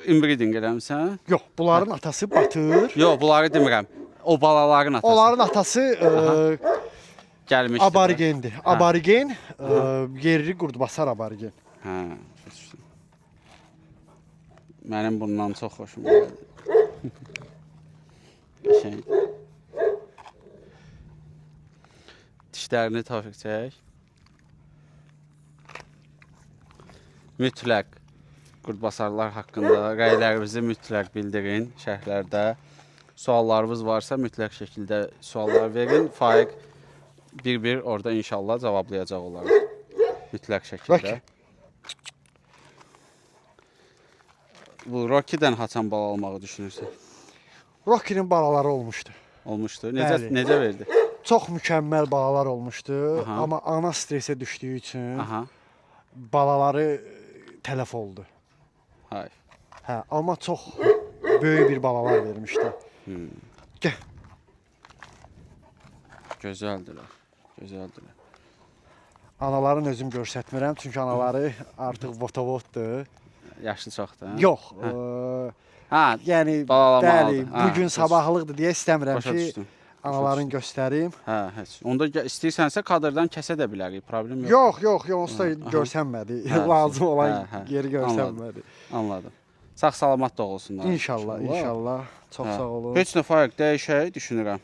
Inbreeding eləmisən? Yox, bunların atası Batır. Yox, bunları demirəm. O balaların atası. Onların atası gəlmişdi. aborigendir. Aborigen, yerli qurdbasar aborigen. Hə, düşdüm. Mənim bundan çox xoşum gəldi. Qəşəng. Dişlərini Tofiq çək. Mütləq qurdbasarlar haqqında rəylərinizi mütləq bildirin şərhlərdə. Suallarınız varsa mütləq şəkildə suallar verin. Faiq bir orada inşallah cavablayacaq onları. Mütləq şəkildə. Rocky. Bu Rocky'dən haçan bal almağı düşünürsən? Rocky'nin balaları olmuşdu. olmuşdu. Bəli. Necə verdi? Çox mükəmməl balalar olmuşdu, Aha. amma ana stresə düşdüyü üçün Aha. balaları tələf oldu. Hay. Hə, amma çox böyük bir balalar vermişdi. Gəl. Gözəldilər. Gözəldilər. Anaların özüm göstərmirəm, çünki anaları artıq votovoddur. Yaşlı çoxdur. Hə? Yox, Ha, yəni balalamalıdır. bəli, Hə, bu gün başa- sabahlıqdır deyə istəmirəm başa ki, düşdüm. anaların göstərim. Hə, heç. Onda istəyirsənsə kadrdan kəsə də bilərik, problem yox. Yox, onsuz da görsənmədi. Hə, Lazım olan hə, yeri görsənmədi. Anladım. Sağ-salamat doğulsunlar. İnşallah. Çox Hə. sağ olun. Heç nə fərq dəyişək düşünürəm.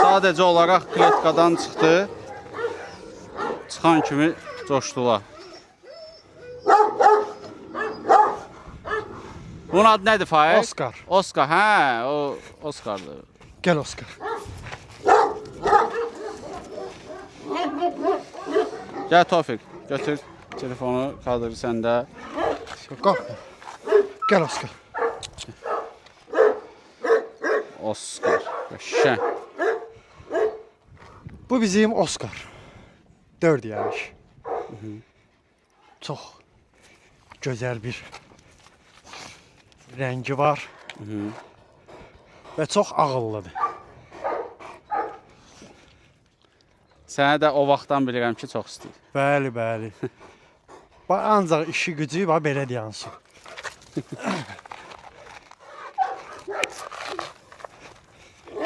Sadəcə olaraq kletkadan çıxdı. Çıxan kimi coşdular. Bunun adı nədir Faiz? Oskar. Oskar, hə, o Oskardır. Gəl Oskar. Gəl Tofiq, götür telefonu, kadrı səndə. Qorxma. Gəl Oskar. Oskar, qəşəng. Bu bizim Oskar. 4 yaş. Çox gözəl bir rəngi var. Və çox ağıllıdır. Sənə də o vaxtdan bilirəm ki, çox istəyir. Bəli. Bax ancaq işi gücü bax belə dayansın.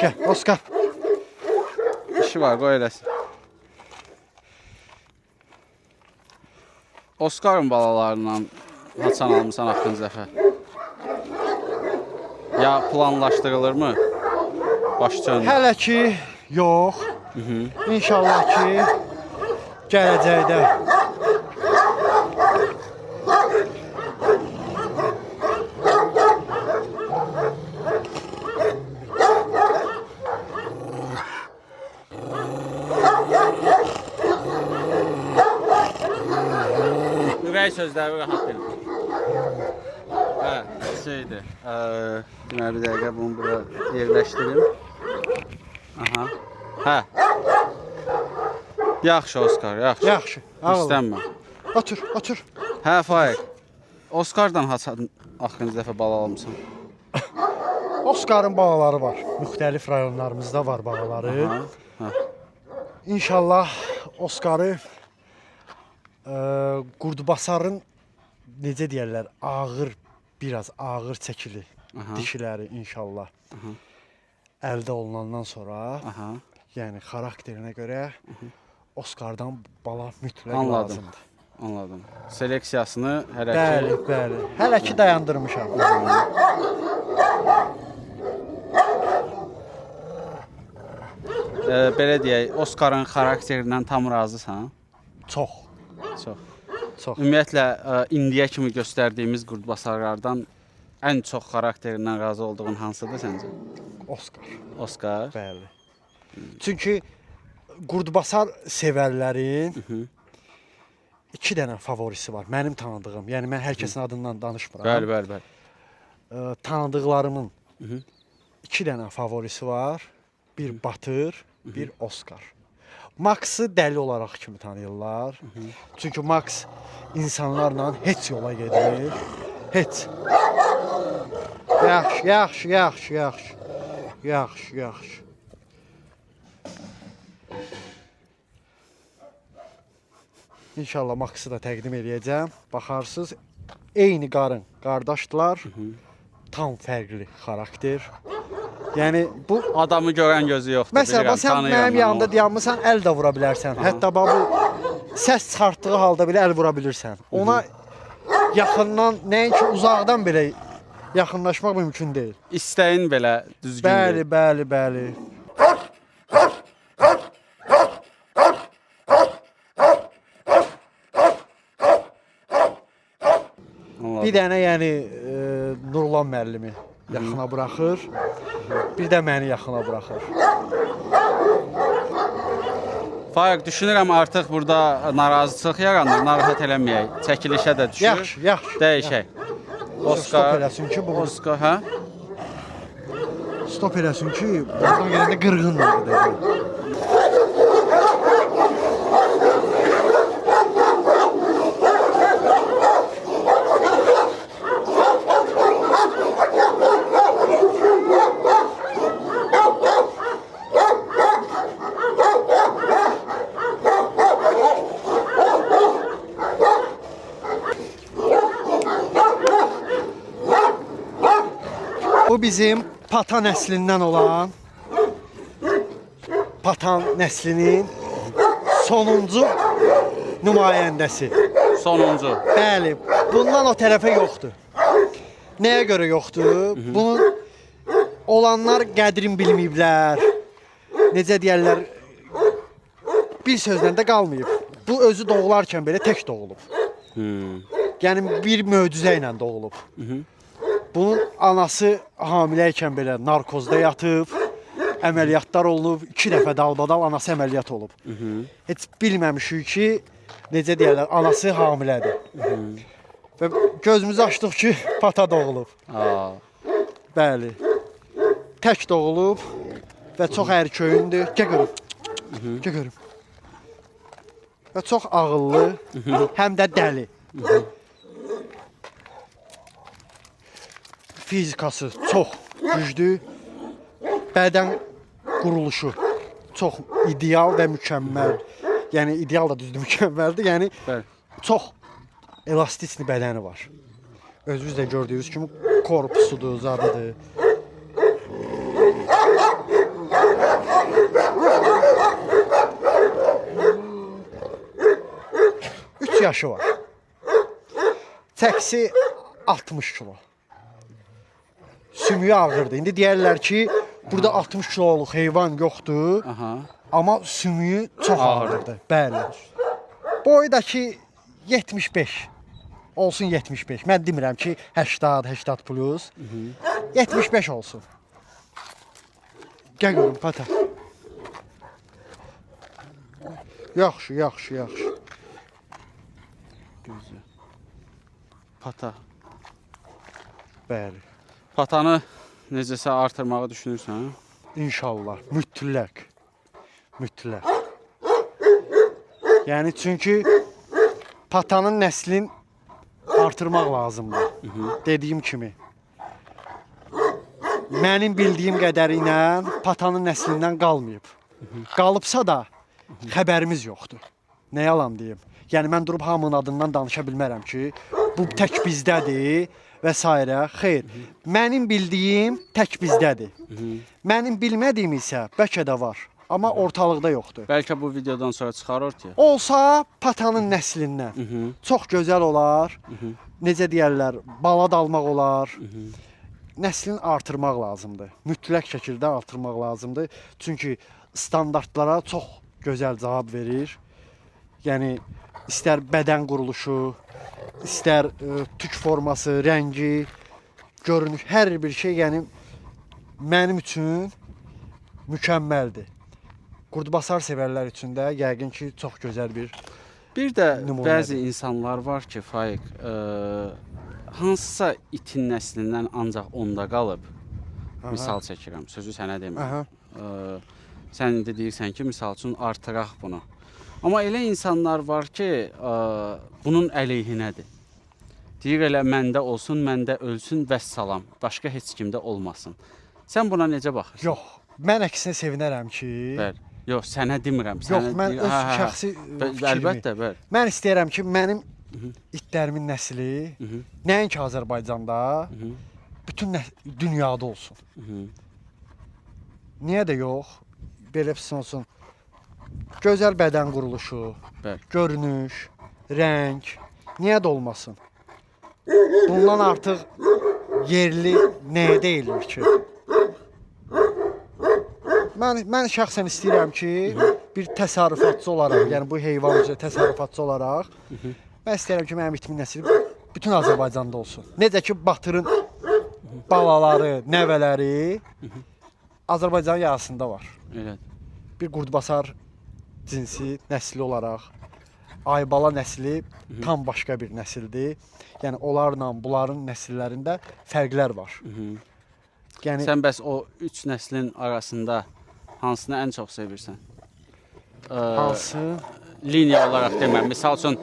Gəl Oskar. İşi var, qoy eləsin. Oskarın balalarından haçan almısan axırıncı dəfə? Ya planlaşdırılır mı? Başçı Hələ ki yox. İnşallah ki gələcəkdə. Ürək sözləri rahat verin. Hə, şeydir. Deməli bir dəqiqə bunu bura yerləşdirim. Aha. Hə. Yaxşı Oskar, yaxşı. Yaxşı. Ağıl. İstənmə. Otur. Hə, Faiq. Oskardan haçan axırıncı dəfə bala almısan? Oskarın balaları var. Müxtəlif rayonlarımızda var balaları. Ha. İnşallah Oskarı Qurdubasarın necə deyirlər, biraz ağır çəkili dişiləri inşallah. Əldə olunandan sonra, Aha. yəni xarakterinə görə Oskardan bala mütləq Anladım. lazımdır. Anladım. Seleksiyasını hələ ki Bəli. Hələ ki dayandırmışam. belə deyək, Oskarın xarakterindən tam razısan? Çox. Çox. Ümumiyyətlə indiyə kimi göstərdiyimiz qurdbasarlardan ən çox xarakterindən razı olduğun hansıdır səncə? Oskar. Oskar. Bəli. Çünki Qurdubasar sevərlərin 2 dənə favorisi var. Mənim tanıdığım. Yəni mən hər kəsin adından danışmıram. Bəli. Tanıdıqlarımın 2 dənə favorisi var. Bir Batır, bir Oskar. Max'ı dəli olaraq kimi tanıyırlar. Çünki Max insanlarla heç yola gedir. Heç. Yaxşı. İnşallah Max'ı da təqdim edəcəm. Baxarsınız, eyni qardaşdılar. Tam fərqli xarakter. Yəni bu Adamı görən gözü yoxdur. məsələn, bilirəm, sən tanıyıram mənim mən yanımda onu. dayanmısan, əl də vura bilərsən. Hətta bax bu səs çıxartdığı halda belə əl vura bilirsən. Ona yaxından, nəinki uzaqdan belə yaxınlaşmaq mümkün deyil. İstəyin belə düzgün. Bəli. Anladım. Bir dənə yəni Nurlan müəllimi yaxına buraxır. bir də məni yaxına buraxır. Faiq düşünürəm artıq burada narazıçılıq yaranır, narahat eləməyək. Çəkilişə də düşür. Yaxşı, yaxşı. Dəyişək. Stop eləsin ki, bu Oskar, hə? stop eləsin ki, buradan gələndə qırğın olur dedi. Bu bizim Patan nəslindən olan Patan nəslinin sonuncu nümayəndəsi. Sonuncu. Bəli, bundan o tərəfə yoxdur. Nəyə görə yoxdur? Bunun olanlar qədrin bilməyiblər. Necə deyərlər? Bir sözlə də qalmayıb. Bu özü doğularkən belə tək doğulub. Yəni bir möcüzə ilə doğulub. Bunun anası hamiləykən belə narkozda yatıb, əməliyyatlar olunub, 2 dəfə dalbadal anası əməliyyat olub. Heç bilməmişik ki, necə deyərlər, anası hamilədir. Və gözümüzü açdıq ki, pata doğulub. Bəli. Tək doğulub və çox ərköyündür. Gəl görüm. Gəl görüm. Və çox ağıllı, həm də dəli. Fizikası çox güclü, bədən quruluşu çox ideal və mükəmməl. Yəni ideal da düzdür, mükəmməldir. Yəni çox elastikli bədəni var. Özünüz də gördüyünüz kimi korpusudur, zadıdır. Üç yaşı var. Çəkisi 60 kilo. Sümüyü ağırdır. İndi deyərlər ki, burada 60 kiloluq heyvan yoxdur. Amma sümüyü çox ağırdır. Bəli. Boyu da ki 75. Olsun 75. Mən demirəm ki 80, 80 plus. 75 olsun. Gəl görüm pata. Yaxşı, yaxşı, yaxşı. Gözü. Pata. Bəli. Patanı necəsə artırmağı düşünürsən? İnşallah. Mütləq. Mütləq. Yəni çünki patanın nəslini artırmaq lazımdır. Dediyim kimi. Mənim bildiyim qədəri ilə patanın nəslindən qalmayıb. Qalıbsa da xəbərimiz yoxdur. Nə yalan deyim. Yəni mən durub hamının adından danışa bilmərəm ki, bu tək bizdədir və s. Xeyr, mənim bildiyim tək bizdədir. Mənim bilmədiyim isə bəlkə də var, amma ortalıqda yoxdur. Bəlkə bu videodan sonra çıxar ortaya. Olsa patanın nəslindən çox gözəl olar. Necə deyərlər, bala dalmaq olar. Nəslini artırmaq lazımdır. Mütləq şəkildə artırmaq lazımdır. Çünki standartlara çox gözəl cavab verir. Yəni istər bədən quruluşu, istər tük forması, rəngi, görünüş, hər bir şey yəni mənim üçün mükəmməldir. Qurdbasar sevərlər üçün də yəqin ki, çox gözəl bir də nümunədir. bəzi insanlar var ki, Faiq, hansısa itin nəslindən ancaq onda qalıb. Misal çəkirəm, sözü sənə demirəm. Sən indi deyirsən ki, misal üçün artıraq bunu. Amma elə insanlar var ki, bunun əleyhinədir. Deyir elə məndə olsun, məndə ölsün, vəssalam, başqa heç kimdə olmasın. Sən buna necə baxırsan? Yox, mən əksinə sevinərəm ki... Bəli. Yox, sənə demirəm. Yox, mən öz şəxsi fikrimi... Əlbəttə, bəli. Mən istəyirəm ki, mənim itlərimin nəsli nəinki Azərbaycanda, bütün dünyada olsun. Niyə də yox? Belə olsun. Gözəl bədən quruluşu, görünüş, rəng, niyə də olmasın? Bundan artıq yerli nəyə deyilir ki? Mən şəxsən istəyirəm ki, bir təsərrüfatçı olaraq, yəni bu heyvan üzrə təsərrüfatçı olaraq, mən istəyirəm ki, mənim itimin nəsli bütün Azərbaycanda olsun. Necə ki, Batırın balaları, nəvələri Azərbaycan yasında var. Elə. Bir qurdbasar cinsi nəsli olaraq Aybala nəsli tam başqa bir nəsildir. Yəni onlarla bunların nəsillərində fərqlər var. Yəni Sən bəs o 3 nəslin arasında hansını ən çox sevirsən? hansı? Liniya olaraq demirəm. Misal üçün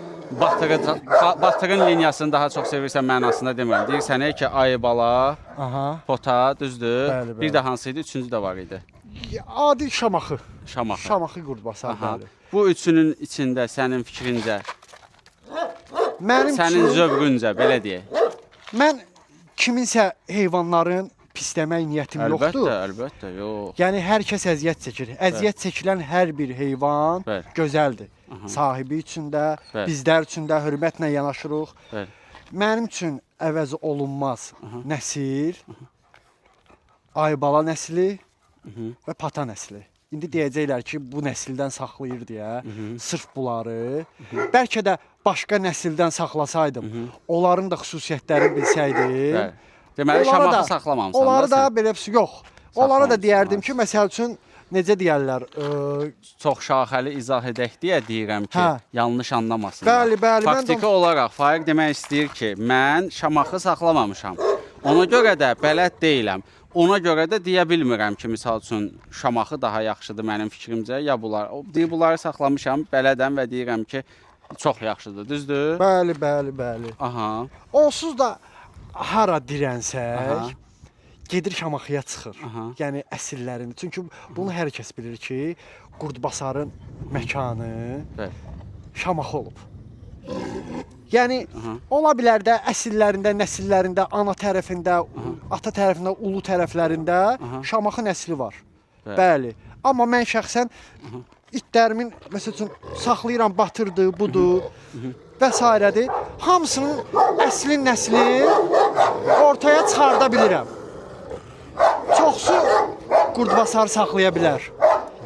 Batırın liniyasını daha çox sevirsən mənasında demirəm. Deyirsən ki, Aybala, Aha. Pota, düzdür? Bəli, bəli. Bir də hansı idi? Üçüncü də var idi. Adi Şamaxı. Şamaxı. Şamaxı qurdbasar Aha. bəli. Bu üçünün içində sənin fikrincə, Mənim sənin üçün zövqüncə belə deyək. mən kiminsə heyvanların pisləmək niyyətim yoxdur. Əlbəttə, yox. Yəni hər kəs əziyyət çəkir. Əziyyət çəkilən hər bir heyvan Bəli. gözəldir. Sahibi üçün də, Bəli. bizlər üçün də hörmətlə yanaşırıq. Bəli. Mənim üçün əvəzi olunmaz nəsil Aybala nəsli və Pata nəsli. İndi deyəcəklər ki, bu nəsildən saxlayır deyə, sırf bunları. Bəlkə də başqa nəsildən saxlasaydım, onların da xüsusiyyətlərini bilsəydim. Bəli. Deməli, onlara Şamaxı da- saxlamamısan. Onları da sən. belə bir şey yox. Onlara da Saxlamamısan, deyərdim ki, məsəl üçün necə deyərlər? Çox şaxəli izah edək deyə deyirəm ki, Hə. yanlış anlamasınlar. Bəli, bəli, mən də- Faktiki olaraq Faiq demək istəyir ki, mən Şamaxı saxlamamışam. Ona görə də bələd deyiləm. Ona görə də deyə bilmirəm ki, misal üçün Şamaxı daha yaxşıdır mənim fikrimcə, ya bunlar. Deyir bunları saxlamışam, bələdəm və deyirəm ki, çox yaxşıdır, düzdür? Bəli, bəli, bəli. Aha. Onsuz da hara dirənsək, Aha. gedir Şamaxıya çıxır. Aha. Yəni əsillərini. Çünki bunu hər kəs bilir ki, Qurdbasarın məkanı Bəli. Şamaxı olub. Yəni Aha. ola bilər də əsillərində, nəsillərində, ana tərəfində, ata tərəfində, ulu tərəflərində Şamaxı nəsli var. Bəli. Bəli. Amma mən şəxsən itlərimin məsəl üçün saxlayıram, batırdı, budur və s. Hamısının əslin nəslini ortaya çıxarda bilirəm. Çoxsu Qurdbasar saxlaya bilər.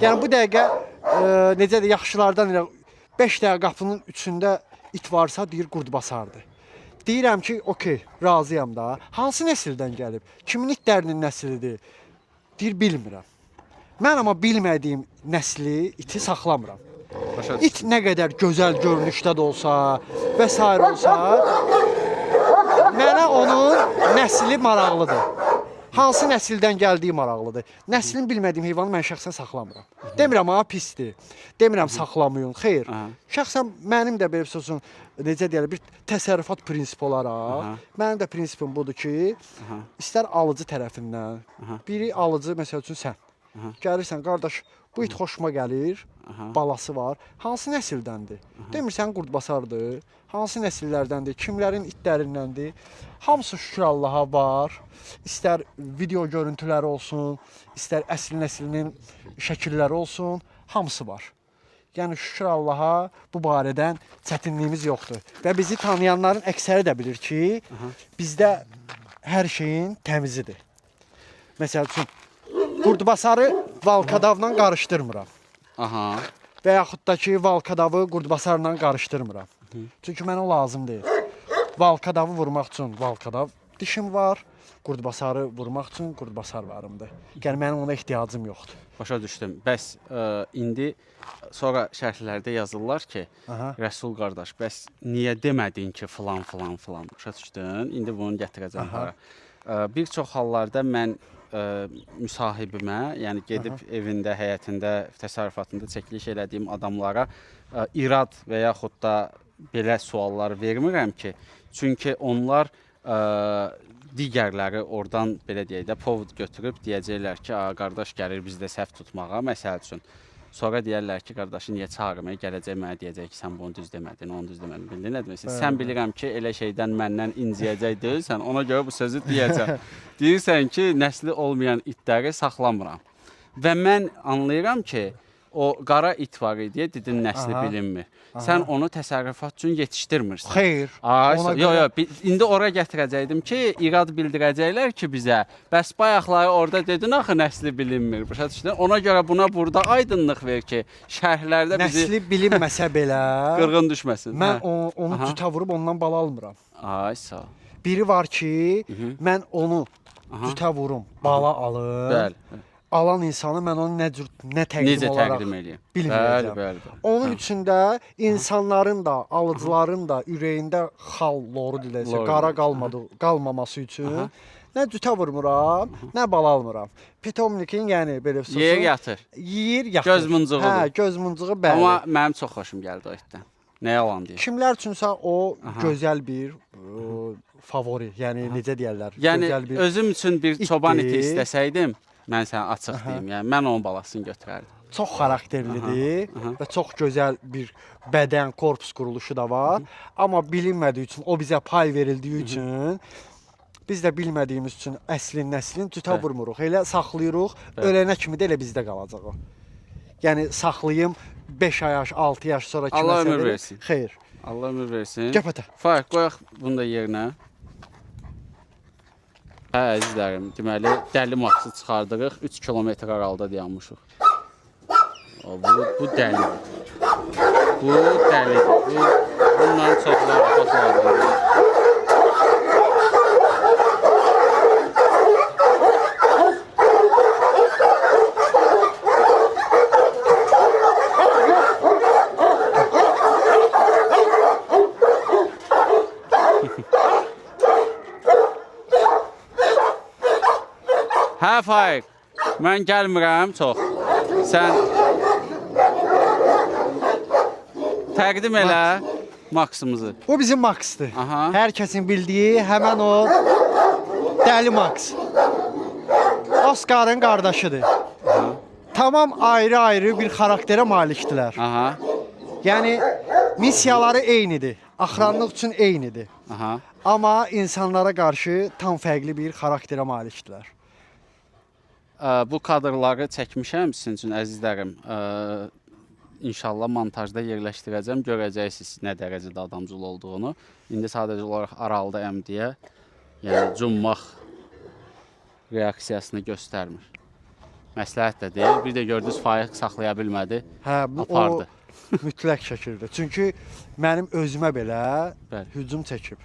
Yəni bu dəqiqə necə də yaxşılardan elə 5 dəqiqə qapının üçündə it varsa deyir Qurdbasardır. Deyirəm ki, okey, razıyam da. Hansı nəsildən gəlib? Kimin itlərinin nəslidir? Deyir bilmirəm. Mən amma bilmədiyim nəsli iti saxlamıram. Başa İt nə qədər gözəl görünüşdə də olsa və s. olsa, mənə onun nəsli maraqlıdır. Hansı nəsildən gəldiyi maraqlıdır. Nəslini bilmədiyim heyvanı mən şəxsən saxlamıram. Demirəm ha pisdir. Demirəm saxlamayın. Xeyr. Aha. Şəxsən mənim də belə sözün necə deyirlər, bir təsərrüfat prinsipi olaraq, mənim də prinsipim budur ki, istər alıcı tərəfindən, biri alıcı məsəl üçün sən. Gəlirsən, qardaş, bu it xoşuma gəlir, balası var. Hansı nəsildəndir? Demirsən Qurdbasardır. Hansı nəsillərdəndir? Kimlərin itlərindəndir? Hamısı şükür Allaha var. İstər video görüntüləri olsun, istər əsl nəslinin şəkilləri olsun, hamısı var. Yəni şükür Allaha bu barədən çətinliyimiz yoxdur. Və bizi tanıyanların əksəri də bilir ki, bizdə hər şeyin təmizidir. Məsəl üçün, Qurdbasarı Valkadavla qarışdırmıram. Aha. Və yaxud da ki, Valkadavı Qurdbasarla qarışdırmıram. Çünki mənə o lazım deyil. Valkadavı vurmaq üçün Valkadav dişim var, Qurdbasarı vurmaq üçün Qurdbasar varımdır. Yəni mənim ona ehtiyacım yoxdur. Başa düşdüm. Bəs indi sonra şərhlərdə yazırlar ki, Rəsul qardaş, bəs niyə demədin ki, filan filan filan. Başa düşdün? İndi bunu gətirəcəm bura. Bir çox hallarda mən müsahibimə, yəni gedib evində, həyətində, təsərrüfatında çəkiliş elədiyim adamlara irad və yaxud da belə suallar vermirəm ki, çünki onlar digərləri oradan belə deyək də povod götürüb deyəcəklər ki, qardaş gəlir bizdə səhv tutmağa, məsəl üçün. Sonra deyərlər ki, qardaşı niyə çağırmaya gələcək mənə deyəcək ki, sən bunu düz demədin, onu düz demədin. Bildin nə deməksin? Sən bilirəm ki, elə şeydən məndən inciyəcək deyilsən, ona görə bu sözü deyəcəm. Deyirsən ki, nəsli olmayan itləri saxlamıram. Və mən anlayıram ki, o qara it var idi, dedin nəsli bilinmir. Sən onu təsərrüfat üçün yetişdirmirsən. Xeyr. Yox, indi ora gətirəcəkdim ki, irad bildirəcəklər ki bizə. Bəs bayaqları orada dedin axı nəsli bilinmir. Başa düşdün? Ona görə buna burada aydınlıq ver ki, şərhlərdə bizi Nəsli bilinməsə belə qırğın düşməsin. mən onu cütə vurub ondan bala almıram. Ay sağ ol. Biri var ki, mən onu cütə vurum, bala alım. Bəli. alan insanı mən onu nə təqdim Necə olaraq təqdim eləyim? bilməyəcəm. Bəli. Onun üçün də insanların da, alıcıların da ürəyində xal loru diləsə, Loru. qara qalmaması üçün nə cütə vurmuram, nə bal almıram. Pitomnikin, yəni belə sosu Yer yatır. yeyir, yatır. Göz muncuğudur. Hə, göz muncuğu bəli. Amma mənim çox xoşum gəldi o itdən. Nə yalan deyim. Kimlər üçünsə o gözəl bir favori, yəni necə deyirlər, Yəni gözəl bir özüm üçün bir çoban iti itdir. istəsəydim, mən sənə açıq deyim, yəni mən onun balasını götürərdim. çox xarakterlidir və çox gözəl bir bədən, korpus quruluşu da var. Amma bilinmədiyi üçün, o bizə pay verildiyi üçün biz də bilmədiyimiz üçün əslin cütə vurmuruq. Elə saxlayırıq, ölənə kimi də elə bizdə qalacaq o. Yəni saxlayım 5 yaş, 6 yaş sonra kiməsə Allah ömür verim. versin. Xeyr. Allah ömür versin. Gəpətə. Faiq, qoyaq bunu da yerinə. Hə, əzizlərim, deməli, dəli maksı çıxardırıq, 3 kilometr aralıda dayanmışıq. Bu dəlidir. Bu dəlidir. Bundan çoxlar fotolardır. Hə Faiq, mən gəlmirəm çox. Sən təqdim elə maksımızı. Bu bizim Max'dır. Aha. Hər kəsin bildiyi həmən o Dəli Max. Oscar'ın qardaşıdır. Tamam ayrı-ayrı bir xarakterə malikdilər. Aha, Yəni missiyaları eynidir. Axranlıq üçün eynidir. aha. Amma insanlara qarşı tam fərqli bir xarakterə malikdilər. Bu kadrları çəkmişəm sizin üçün əzizlərim. İnşallah montajda yerləşdirəcəm. Görəcəksiniz nə dərəcədə adamcıl olduğunu. İndi sadəcə olaraq aralıdayam deyə, yəni cummaq reaksiyasını göstərmir. Məsləhət də deyil. Bir də gördünüz Faiq saxlaya bilmədi. Hə, bu Apardı. o mütləq şəkildə. Çünki mənim özümə belə Bəli. hücum çəkib.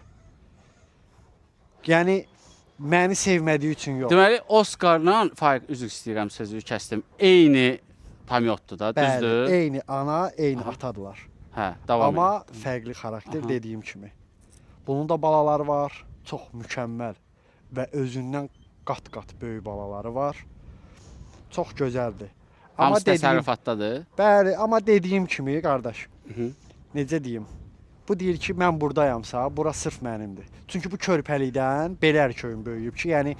Yəni məni sevmədiyi üçün yox. Deməli Oscarla Faiq, üzr istəyirəm sözü kəsdim. Eyni pamyotdur da, Bəli, düzdür? eyni ana, eyni atadılar. Hə, davam Amma edin. fərqli xarakter dediyim kimi. Bunun da balaları var, çox mükəmməl və özündən qat-qat böyük balaları var. Çox gözəldir. Hamısı təsərrüfatdadır. Bəli, amma dediyim kimi qardaş. Necə deyim? Bu deyir ki, mən burdayamsa, bura sırf mənimdir. Çünki bu körpəlikdən belə erköyün böyüyüb ki, yəni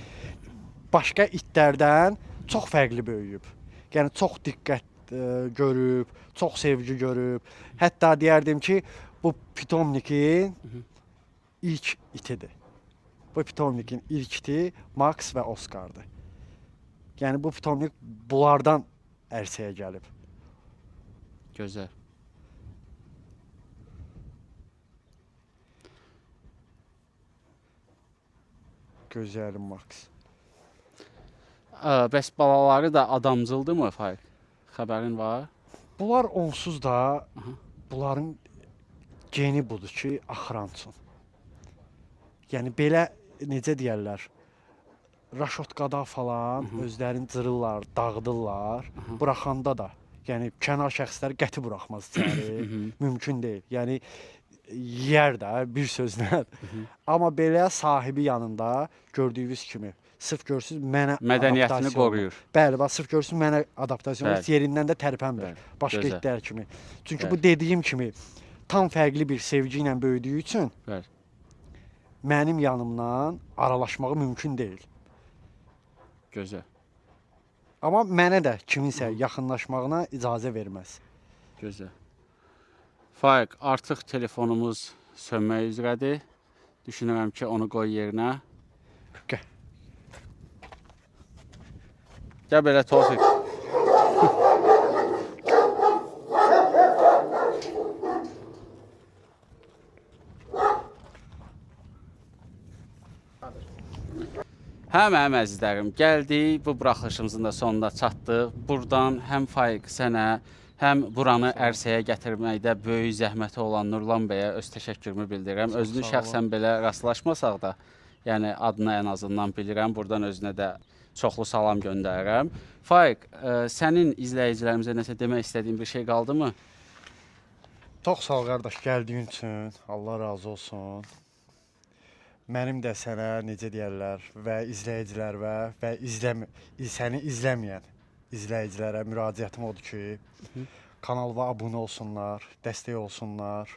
başqa itlərdən çox fərqli böyüyüb. Yəni çox diqqət görüb, çox sevgi görüb. Hətta deyərdim ki, bu pitomnikin ilk itidir. Bu pitomnikin ilk iti Max və Oscar'dır. Yəni bu pitomnik bunlardan ərsəyə gəlib. Gözəl. Gözəlim Max. Bəs balaları da adamcıldırmı Faiq? Xəbərin var? Bunlar onsuz da bunların geni budur ki, axıransın. Yəni belə necə deyərlər? Raşotkada falan özlərini cırırlar, dağıdırlar. Buraxanda da, yəni kənar şəxslər qəti buraxmaz içəri. Mümkün deyil. Yəni yeyər də bir sözlə. Amma belə sahibi yanında gördüyünüz kimi sırf görsüz mənə Mədəniyyətini adaptasiya qoruyur. olunur. Bəli, bax sırf görsüz mənə adaptasiya olunur, Bəli. yerindən də tərpənmir. Bəli, Başqa gözəl. itlər kimi. Çünki Bəli. bu dediyim kimi tam fərqli bir sevgi ilə böyüdüyü üçün Bəli. mənim yanımdan aralaşmağı mümkün deyil. Gözəl. Amma mənə də kiminsə yaxınlaşmağına icazə verməz. Gözəl. Faiq, artıq telefonumuz sönmək üzrədir. Düşünürəm ki, onu qoy yerinə. Gəl. Gəl belə Tofiq. Hə mənim əzizlərim, gəldik, bu buraxılışımızın da sonuna çatdıq. Buradan həm Faiq sənə, həm buranı ərsəyə gətirməkdə böyük zəhməti olan Nurlan bəyə öz təşəkkürümü bildirirəm. Özünü sağ olun. şəxsən belə rastlaşmasaq da, yəni adını ən azından bilirəm. Buradan özünə də çoxlu salam göndərirəm. Faiq, sənin izləyicilərimizə nəsə demək istədiyin bir şey qaldımı? Çox sağ ol qardaş gəldiyin üçün. Allah razı olsun. Mənim də sənə necə deyərlər və izləyicilərə və səni izləməyən izləyicilərə müraciətim odur ki, kanalıma abunə olsunlar, dəstək olsunlar.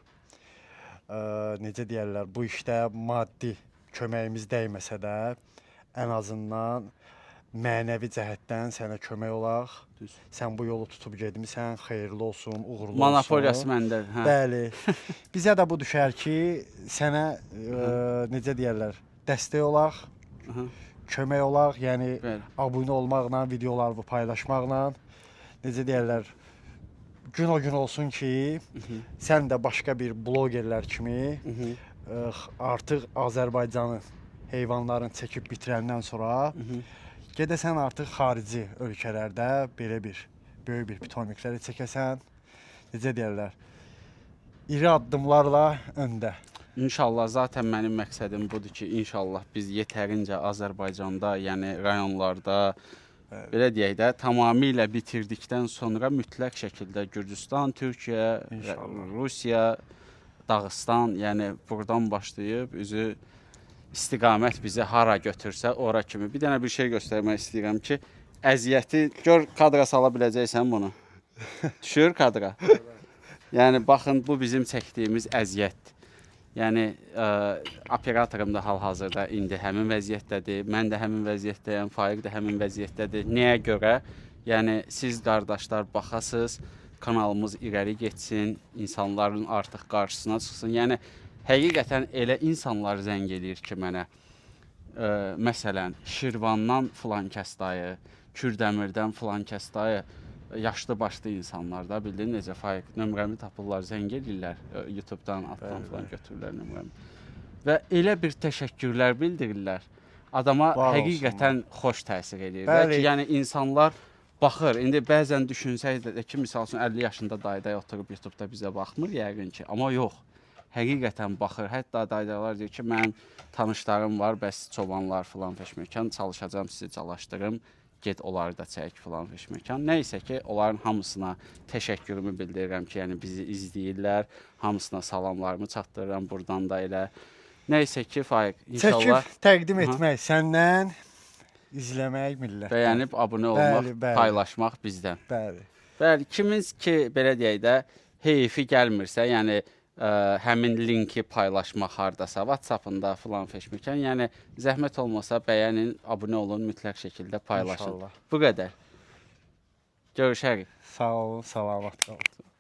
Necə deyərlər, bu işdə maddi köməyimiz dəyməsə də, ən azından mənəvi cəhətdən sənə kömək olaq. Düz. Sən bu yolu tutub getmisən, xeyirli olsun, uğurlu olsun. Monopoliyası məndədir. Hə. Bəli. Bizə də bu düşər ki, sənə necə deyərlər, dəstək olaq, kömək olaq, yəni Bəli. abunə olmaqla, videolarımı paylaşmaqla, necə deyərlər, gün o gün olsun ki, sən də başqa bir blogerlər kimi artıq Azərbaycanın heyvanlarını çəkib bitirəndən sonra gedəsən artıq xarici ölkələrdə belə bir böyük bir pitomikləri çəkəsən. Necə deyərlər, iri addımlarla öndə. İnşallah, zaten mənim məqsədim budur ki, inşallah biz yetərincə Azərbaycanda, yəni rayonlarda, belə deyək də, tamamilə bitirdikdən sonra mütləq şəkildə Gürcüstan, Türkiyə, Rusiya, Dağıstan, yəni buradan başlayıb üzü istiqamət bizi hara götürsə, ora kimi. Bir dənə bir şey göstərmək istəyirəm ki, əziyyəti, gör kadra sala biləcəksən bunu. Düşür kadra. Yəni, baxın, bu bizim çəkdiyimiz əziyyətdir. Yəni, operatorum da hal-hazırda indi həmin vəziyyətdədir, mən də həmin vəziyyətdəyəm, Faiq də həmin vəziyyətdədir. Niyə görə? Yəni, siz qardaşlar baxasınız, kanalımız irəli getsin, insanların artıq qarşısına çıxsın. Yəni, həqiqətən elə insanlar zəng edir ki, mənə, məsələn, Şirvandan filan kəs dayı, Kürdəmirdən filan kəs dayı, yaşlı başlı insanlar da, bildin necə, Faiq, nömrəmi tapırlar, zəng edirlər, YouTube-dan, altdan filan götürürlər nömrəmi. Və elə bir təşəkkürlər bildirirlər, adama həqiqətən xoş təsir edir. Ki, yəni, insanlar baxır, indi bəzən düşünsəydə ki, misal üçün 50 yaşında dayı oturub YouTube-da bizə baxmır, yəqin ki, amma yox. Həqiqətən baxır. Hətta dayılar deyir ki, mənim tanışlarım var, bəs çobanlar filan feşməkan, çalışacağam sizi çalışdırım, get onları da çək filan feşməkan. Nəysə ki, onların hamısına təşəkkürümü bildirirəm ki, yəni bizi izləyirlər, hamısına salamlarımı çatdırıram buradan da elə. Nəysə ki, Faiq, inşallah... Çəkib təqdim etmək səndən, izləmək millət. Bəyənib, abunə olmaq, paylaşmaq bizdən. Bəli. Bəli, kiminiz ki, belə deyək də, heyfi gəlmirsə, yəni həmin linki paylaşmaq hardasa, WhatsApp-ında filan feşməkan, yəni zəhmət olmasa bəyənin, abunə olun, mütləq şəkildə paylaşın. İnşallah. Bu qədər. Görüşərik. Sağ olun, salamat qalın.